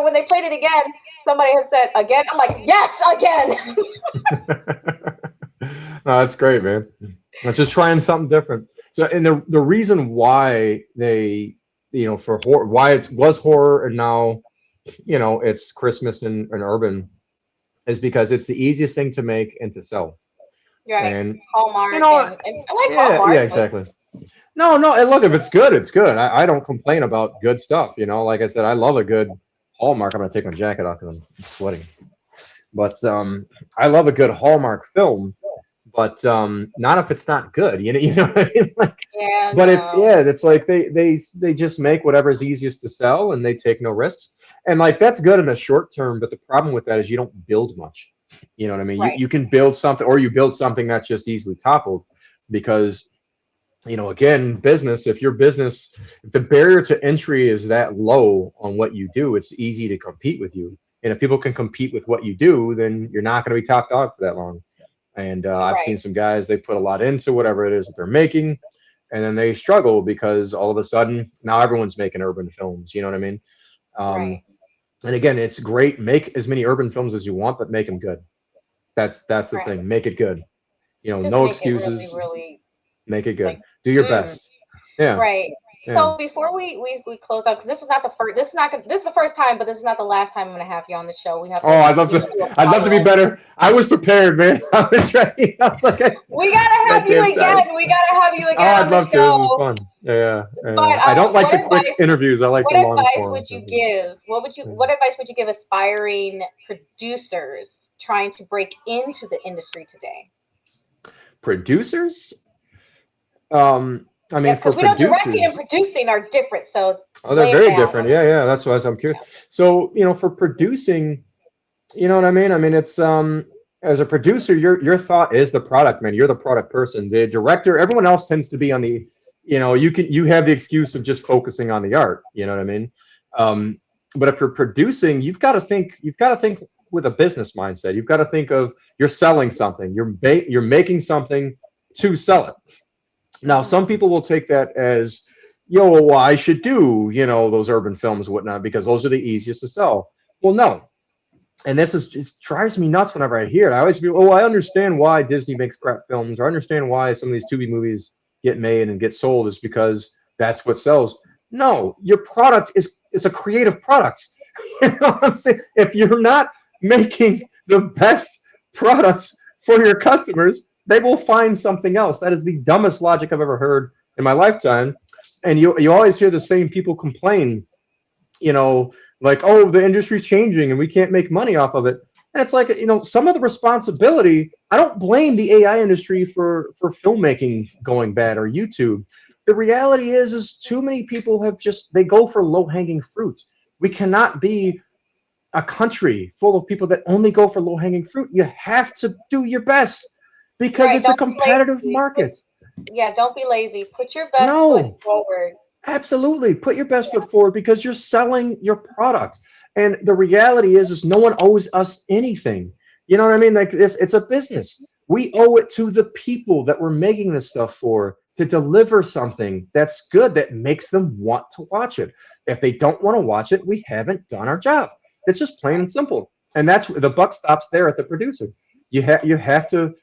S1: When they played it again, somebody has said again. I'm like, yes, again.
S3: No, that's great, man. It's just trying something different. So, and the reason why they, for horror, why it was horror and now, it's Christmas and urban, is because it's the easiest thing to make and to sell.
S1: Right.
S3: And
S1: Hallmark. And I like Hallmark.
S3: Yeah, exactly. No, and look, if it's good, it's good. I don't complain about good stuff. Like I said, I love a good Hallmark. I'm gonna take my jacket off because I'm sweating. But I love a good Hallmark film, but not if it's not good. You know what I mean? Like,
S1: yeah.
S3: But it's like they just make whatever is easiest to sell and they take no risks. And like that's good in the short term, but the problem with that is you don't build much. You know what I mean?
S1: Right.
S3: You can build something, or you build something that's just easily toppled because, again, business, if the barrier to entry is that low on what you do, it's easy to compete with you. And if people can compete with what you do, then you're not going to be top dog for that long. And I've seen some guys, they put a lot into whatever it is that they're making, and then they struggle because all of a sudden now everyone's making urban films. You know what I mean?
S1: Right.
S3: And again, it's great. Make as many urban films as you want, but make them good. That's the thing. Make it good.
S1: Just
S3: no excuses.
S1: Really
S3: make it good. Do your best. Yeah.
S1: Right.
S3: Yeah.
S1: So before we close out, this is the first time, but this is not the last time I'm going to have you on the show.
S3: I'd love to be better. I was prepared, man. I was ready. I was like,
S1: we gotta have you again. We gotta have you again.
S3: Oh, I'd love to. This is fun. Yeah.
S1: But,
S3: I don't like the quick interviews. I like the long form.
S1: What advice would you give aspiring producers trying to break into the industry today?
S3: Producers? I mean, for
S1: we know
S3: producers,
S1: directing and producing are different. So
S3: they're very different. Yeah. That's why I'm curious. So, for producing, you know what I mean? I mean, it's as a producer, your thought is the product, man. You're the product person. The director, everyone else tends to be on the, you have the excuse of just focusing on the art. You know what I mean? But if you're producing, you've got to think with a business mindset. You've got to think of you're selling something. You're making something to sell it. Now, some people will take that as, well, I should do, those urban films and whatnot, because those are the easiest to sell. Well, no. And this just drives me nuts whenever I hear it. I always feel, I understand why Disney makes crap films, or I understand why some of these Tubi movies get made and get sold, is because that's what sells. No, your product is a creative product. You know what I'm saying? If you're not making the best products for your customers, they will find something else. That is the dumbest logic I've ever heard in my lifetime. And you always hear the same people complain, like, oh, the industry's changing and we can't make money off of it. And it's like, some of the responsibility, I don't blame the AI industry for filmmaking going bad, or YouTube. The reality is too many people they go for low-hanging fruit. We cannot be a country full of people that only go for low-hanging fruit. You have to do your best. Because it's a competitive market.
S1: Yeah, don't be lazy. Put your best foot forward.
S3: Absolutely. Put your best foot forward, because you're selling your product. And the reality is no one owes us anything. You know what I mean? Like it's a business. We owe it to the people that we're making this stuff for to deliver something that's good, that makes them want to watch it. If they don't want to watch it, we haven't done our job. It's just plain and simple. And that's the buck stops there at the producer. You have to.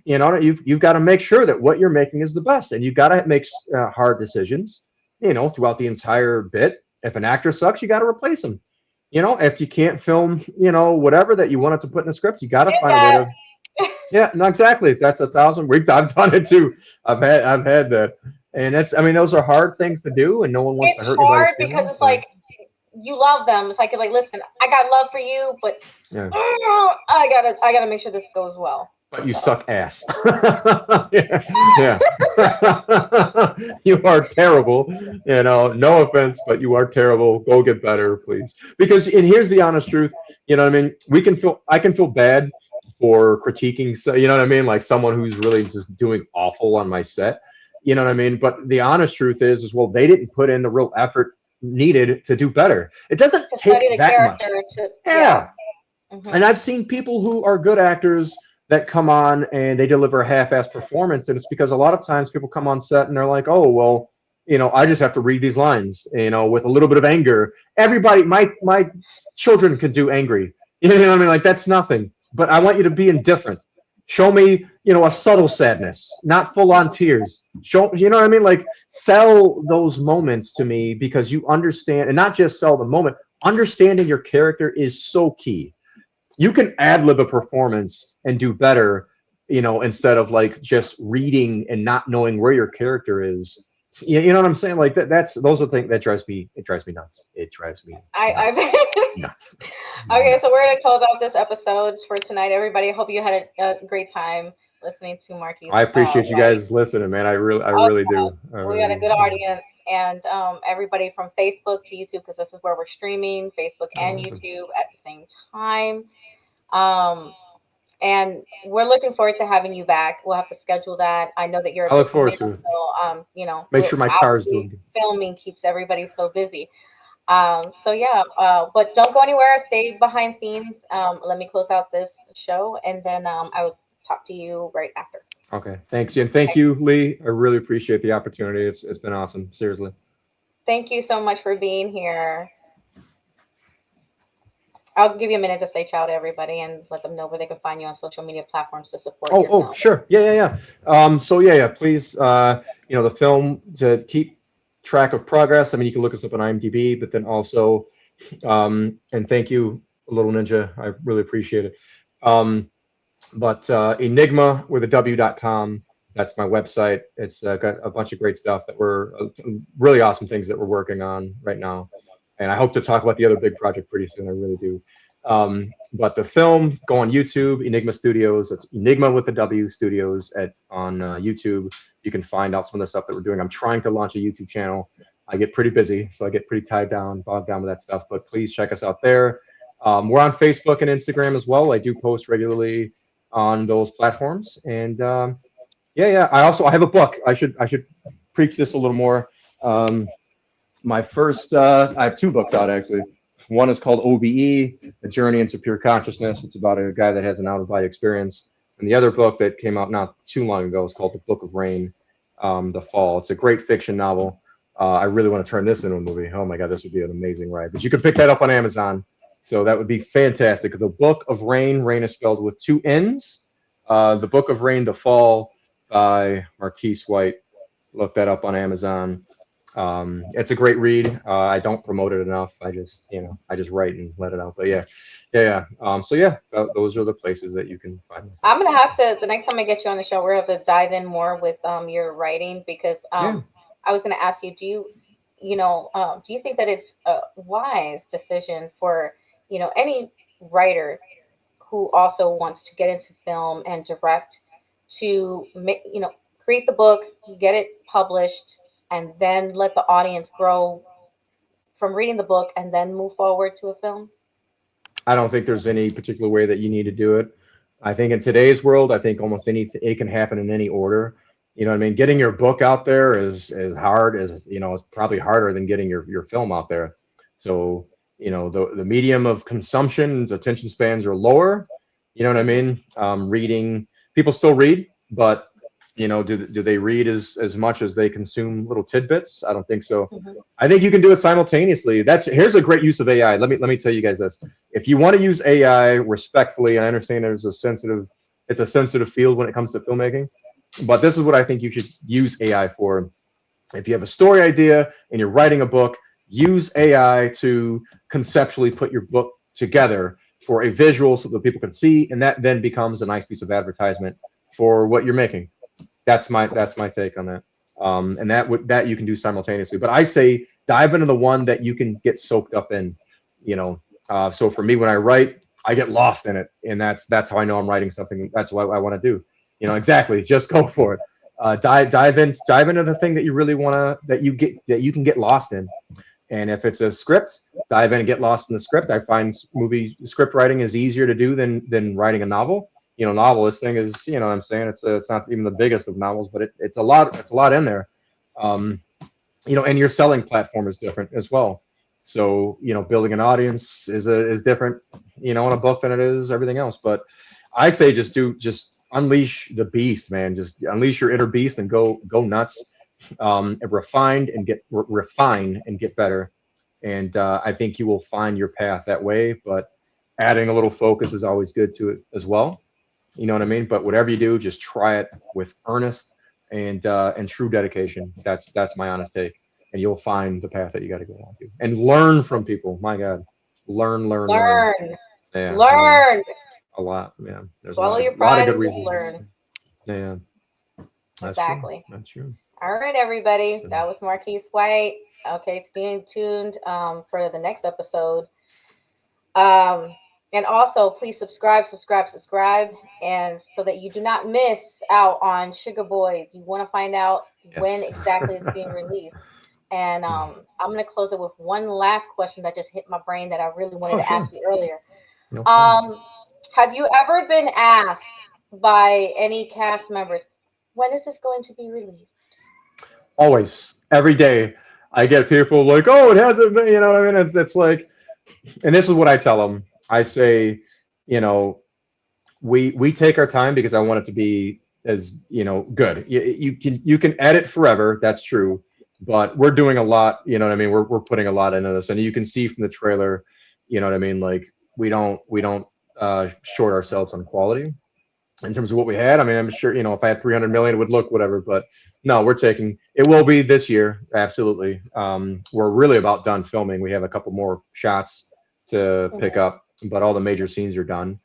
S3: You've got to make sure that what you're making is the best, and you've got to make hard decisions, throughout the entire bit. If an actor sucks, you got to replace him. If you can't film, whatever that you wanted to put in the script, you got to find a way to. Yeah, no, exactly. That's 1,000. I've done it too. I've had that, and those are hard things to do, and no one wants to hurt anybody's feelings.
S1: It's hard because it's like you love them. It's like you're like, listen, I got love for you, but I gotta make sure this goes well.
S3: But you suck ass. Yeah. You are terrible. No offense, but you are terrible. Go get better, please. And here's the honest truth. You know what I mean? I can feel bad for critiquing. So, you know what I mean? Like someone who's really just doing awful on my set. You know what I mean? But the honest truth is they didn't put in the real effort needed to do better. It doesn't take that much. Yeah. Mm-hmm. And I've seen people who are good actors that come on and they deliver a half-assed performance, and it's because a lot of times people come on set and they're like, oh, well, I just have to read these lines, with a little bit of anger. Everybody, my children could do angry. You know what I mean? Like, that's nothing. But I want you to be indifferent. Show me, a subtle sadness, not full on tears. Show, you know what I mean? Like, sell those moments to me because you understand, and not just sell the moment. Understanding your character is so key. You can ad lib a performance and do better, instead of like just reading and not knowing where your character is. You know what I'm saying? Like those are the things that drives me. It drives me nuts. It drives me nuts.
S1: Okay, so we're gonna close out this episode for tonight, everybody. I hope you had a great time listening to Marquis.
S3: I appreciate you guys listening, man. I really do.
S1: We got a good audience, and everybody from Facebook to YouTube, because this is where we're streaming, Facebook and YouTube at the same time. And we're looking forward to having you back. We'll have to schedule that. I know that you're.
S3: I look forward to it.
S1: So,
S3: make sure my car's doing good.
S1: Filming keeps everybody so busy. So yeah, but don't go anywhere. Stay behind scenes. Let me close out this show, and then I will talk to you right after.
S3: Okay, thanks, and thank you, Lee. I really appreciate the opportunity. It's been awesome. Seriously.
S1: Thank you so much for being here. I'll give you a minute to say ciao to everybody and let them know where they can find you on social media platforms to support.
S3: Oh, sure. Yeah. Please, the film, to keep track of progress. I mean, you can look us up on IMDb, but then also, and thank you, Little Ninja. I really appreciate it. But Enigma with a W.com. That's my website. It's got a bunch of great stuff that we're really awesome things that we're working on right now. And I hope to talk about the other big project pretty soon. I really do. But the film, go on YouTube, Enigma Studios. It's Enigma with the W Studios on YouTube. You can find out some of the stuff that we're doing. I'm trying to launch a YouTube channel. I get pretty busy, so I get pretty bogged down with that stuff. But please check us out there. We're on Facebook and Instagram as well. I do post regularly on those platforms. And I have a book. I should preach this a little more. My first, I have two books out actually. One is called OBE, A Journey into Pure Consciousness. It's about a guy that has an out-of-body experience. And the other book that came out not too long ago is called The Book of Rain, The Fall. It's a great fiction novel. I really want to turn this into a movie. Oh my God, this would be an amazing ride. But you can pick that up on Amazon. So that would be fantastic. The Book of Rain, rain is spelled with two N's. The Book of Rain, The Fall by Marquis White. Look that up on Amazon. It's a great read. I don't promote it enough. I just write and let it out. But those are the places that you can find this.
S1: I'm gonna have to, the next time I get you on the show, we're gonna have to dive in more with your writing, because I was gonna ask you, do you think that it's a wise decision for any writer who also wants to get into film and direct to create the book, get it published, and then let the audience grow from reading the book and then move forward to a film?
S3: I don't think there's any particular way that you need to do it. I think in today's world, I think almost anything, it can happen in any order. You know what I mean? Getting your book out there is hard, it's probably harder than getting your film out there. So, the medium of consumption's attention spans are lower. You know what I mean? Reading, people still read, but do they read as much as they consume little tidbits? I don't think so. Mm-hmm. I think you can do it simultaneously. Here's a great use of AI. Let me tell you guys this. If you want to use AI respectfully, and I understand it's a sensitive field when it comes to filmmaking, but this is what I think you should use AI for. If you have a story idea and you're writing a book, use AI to conceptually put your book together for a visual so that people can see, and that then becomes a nice piece of advertisement for what you're making. That's my take on that. And that you can do simultaneously. But I say dive into the one that you can get soaked up in. So for me, when I write, I get lost in it, and that's how I know I'm writing something. That's what I want to do. Exactly. Just go for it. Dive into the thing that you really want that you can get lost in. And if it's a script, dive in and get lost in the script. I find movie script writing is easier to do than writing a novel. Novel, this thing is, what I'm saying, it's not even the biggest of novels, but it's a lot in there. And your selling platform is different as well. So, building an audience is different, on a book than it is everything else. But I say just unleash the beast, man. Just unleash your inner beast and go nuts, and refine and get better. And I think you will find your path that way. But adding a little focus is always good to it as well. You know what I mean? But whatever you do, just try it with earnest and true dedication. That's my honest take. And you'll find the path that you got to go on to. And learn from people. My God. Learn. Yeah,
S1: Learn.
S3: A lot. Yeah. There's
S1: Swallow your
S3: lot
S1: pride
S3: of good
S1: and just
S3: reasons.
S1: learn.
S3: Yeah. That's
S1: Exactly.
S3: True. That's true.
S1: All right, everybody. That was Marquis White. Okay, stay tuned for the next episode. And also, please subscribe, and so that you do not miss out on Sugar Boys. You want to find out when exactly it's being released. And I'm going to close it with one last question that just hit my brain that I really wanted to ask you earlier.
S3: No
S1: have you ever been asked by any cast members, when is this going to be released?
S3: Always, every day, I get people like, "Oh, it hasn't been." You know what I mean? It's like, and this is what I tell them. I say, you know, we take our time because I want it to be as, you know, good. You can edit forever. That's true, but we're doing a lot. You know what I mean? We're putting a lot into this, and you can see from the trailer. You know what I mean? Like we don't short ourselves on quality in terms of what we had. I mean, I'm sure, you know, if I had 300 million, it would look whatever, but no, it will be this year. Absolutely. We're really about done filming. We have a couple more shots to pick up, but all the major scenes are done.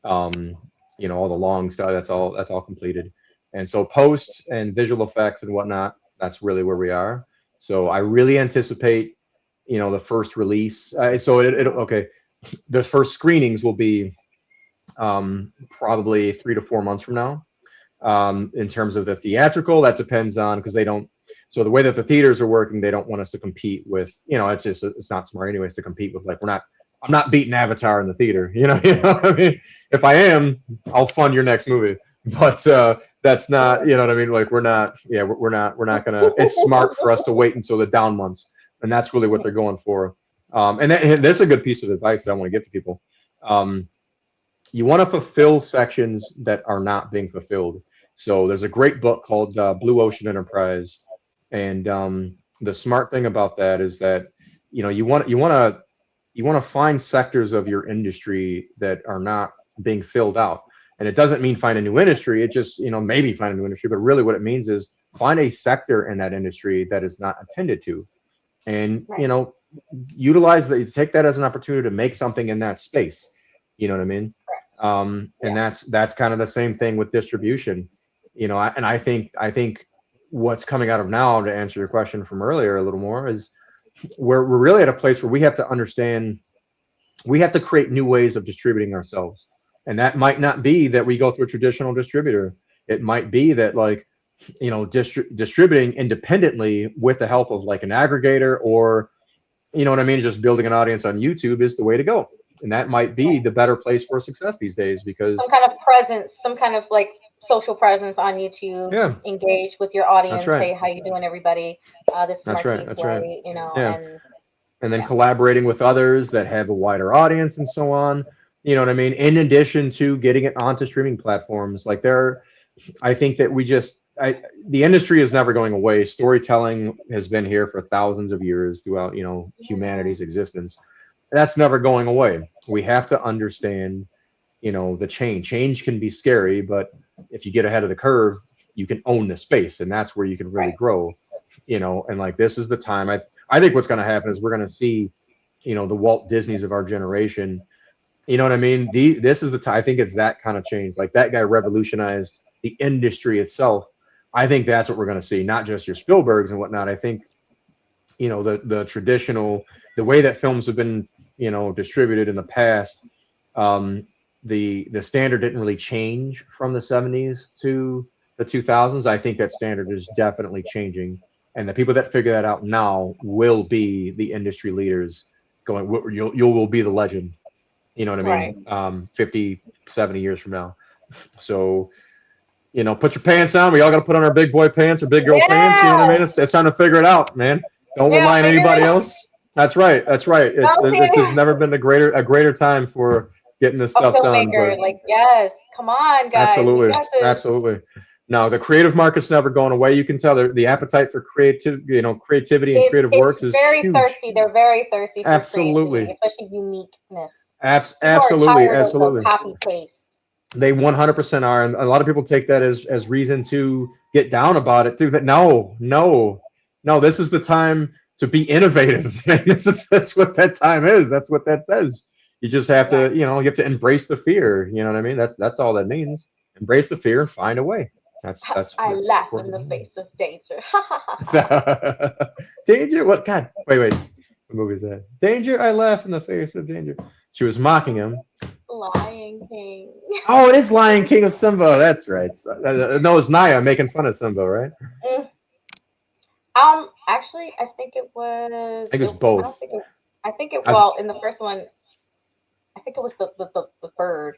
S3: You know, all the long stuff, that's all completed. And so post and visual effects and whatnot, that's really where we are. So I really anticipate, you know, the first release. The first screenings will be probably 3 to 4 months from now. In terms of the theatrical, that depends on, because so the way that the theaters are working, they don't want us to compete with, you know, it's not smart anyways to compete with, like, I'm not beating Avatar in the theater, you know what I mean? If I am, I'll fund your next movie, but that's not, you know what I mean? Like, we're not gonna, it's smart for us to wait until the down months, and that's really what they're going for. And there's a good piece of advice that I want to give to people. You want to fulfill sections that are not being fulfilled. So there's a great book called Blue Ocean Enterprise, and the smart thing about that is that, you know, you want to find sectors of your industry that are not being filled out. And it doesn't mean find a new industry. It just, you know, maybe find a new industry, but really what it means is find a sector in that industry that is not attended to, and you know, utilize that. Take that as an opportunity to make something in that space. You know what I mean? And that's kind of the same thing with distribution, you know. And I think what's coming out of now, to answer your question from earlier a little more, is we're really at a place where we have to understand, we have to create new ways of distributing ourselves. And that might not be that we go through a traditional distributor. It might be that, like, you know, distributing independently with the help of like an aggregator, or, you know what I mean, just building an audience on YouTube is the way to go. And that might be the better place for success these days, because
S1: some kind of presence, some kind of like social presence on YouTube.
S3: Yeah.
S1: Engage with your audience.
S3: That's right.
S1: Hey, how you doing, everybody? This is Marquis White, you know.
S3: Yeah. And then collaborating with others that have a wider audience and so on. You know what I mean? In addition to getting it onto streaming platforms, like I think that the industry is never going away. Storytelling has been here for thousands of years throughout, you know, humanity's existence. That's never going away. We have to understand, you know, the change. Change can be scary, but if you get ahead of the curve, you can own the space, and that's where you can really grow, you know. And like, this is the time. I think what's going to happen is we're going to see, you know, the Walt Disneys of our generation. You know what I mean? This is the time. I think it's that kind of change. Like, that guy revolutionized the industry itself. I think that's what we're going to see, not just your Spielbergs and whatnot. I think, you know, the traditional, the way that films have been, you know, distributed in the past, the standard didn't really change from the 70s to the 2000s. I think that standard is definitely changing, and the people that figure that out now will be the industry leaders. You will be the legend. You know what I mean? 50, 70 years from now. So, you know, put your pants on. We all got to put on our big boy pants or big girl pants. You know what I mean? It's time to figure it out, man. Don't rely on anybody else. That's right. It's just never been a greater time for getting this stuff done.
S1: But, like, yes, come on, guys.
S3: Absolutely. No, the creative market's never going away. You can tell the appetite for creativity and creative works is
S1: very
S3: huge.
S1: thirsty. They're very thirsty. For
S3: absolutely,
S1: especially uniqueness.
S3: Absolutely, absolutely.
S1: Copy paste.
S3: They 100% are, and a lot of people take that as reason to get down about it too. That no, this is the time to be innovative. That's what that time is. That's what that says. You just have to, you have to embrace the fear. You know what I mean? That's all that means. Embrace the fear and find a way. That's
S1: I laugh in the face of danger.
S3: Danger? What? God, wait. What movie is that? Danger? I laugh in the face of danger. She was mocking him.
S1: Lion King.
S3: Oh, it is Lion King of Simba. That's right. No, it's Naya making fun of Simba, right?
S1: Actually, I think it was.
S3: I think it's both.
S1: I think it. Well, in the first one, I think it was the bird.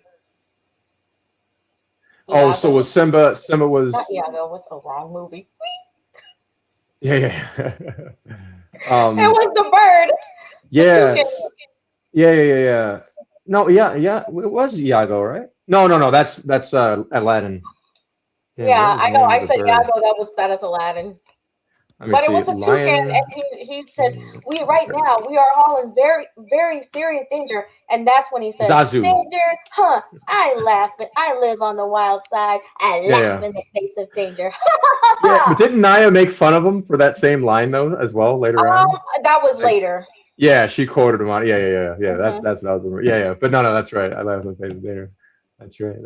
S3: Oh, so was Simba? Simba was.
S1: Not Iago. Was a wrong movie.
S3: Yeah.
S1: It was the bird.
S3: Yeah. Yeah. No, yeah. It was Iago, right? No. That's Aladdin. Damn,
S1: yeah, I know. I said
S3: bird?
S1: Iago. That is Aladdin. But it was the toucan, and he says, "We are all in very, very serious danger." And that's when he says,
S3: Zazu.
S1: "Danger, huh? I laugh, but I live on the wild side. I laugh in the face of danger."
S3: Yeah, but didn't Naya make fun of him for that same line though, as well later on?
S1: That was later.
S3: Yeah, she quoted him on. Yeah. Mm-hmm. That's that was. Yeah. But no, that's right. I laugh in the face of danger. That's right.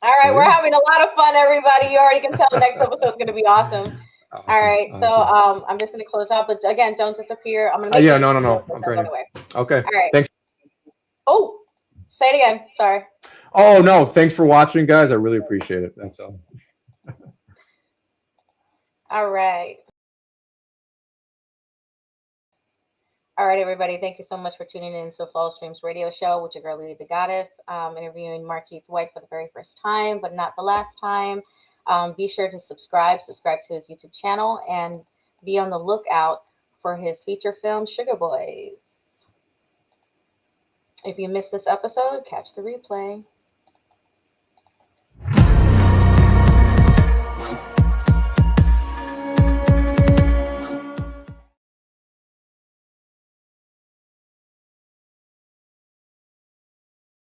S1: All right, we're having a lot of fun, everybody. You already can tell the next episode is going to be awesome. Awesome. All right, so I'm just going to close out, but again, don't disappear. I'm going to make
S3: no.
S1: I'm going away.
S3: Okay.
S1: All right.
S3: Thanks.
S1: Oh, say it again. Sorry.
S3: Oh, no. Thanks for watching, guys. I really appreciate it. That's all. All right.
S1: All right, everybody. Thank you so much for tuning in to the FlawlessDreams Radio Show with your girl, Lily the Goddess, interviewing Marquis White for the very first time, but not the last time. Be sure to subscribe to his YouTube channel, and be on the lookout for his feature film, Sugar Boys. If you missed this episode, catch the replay.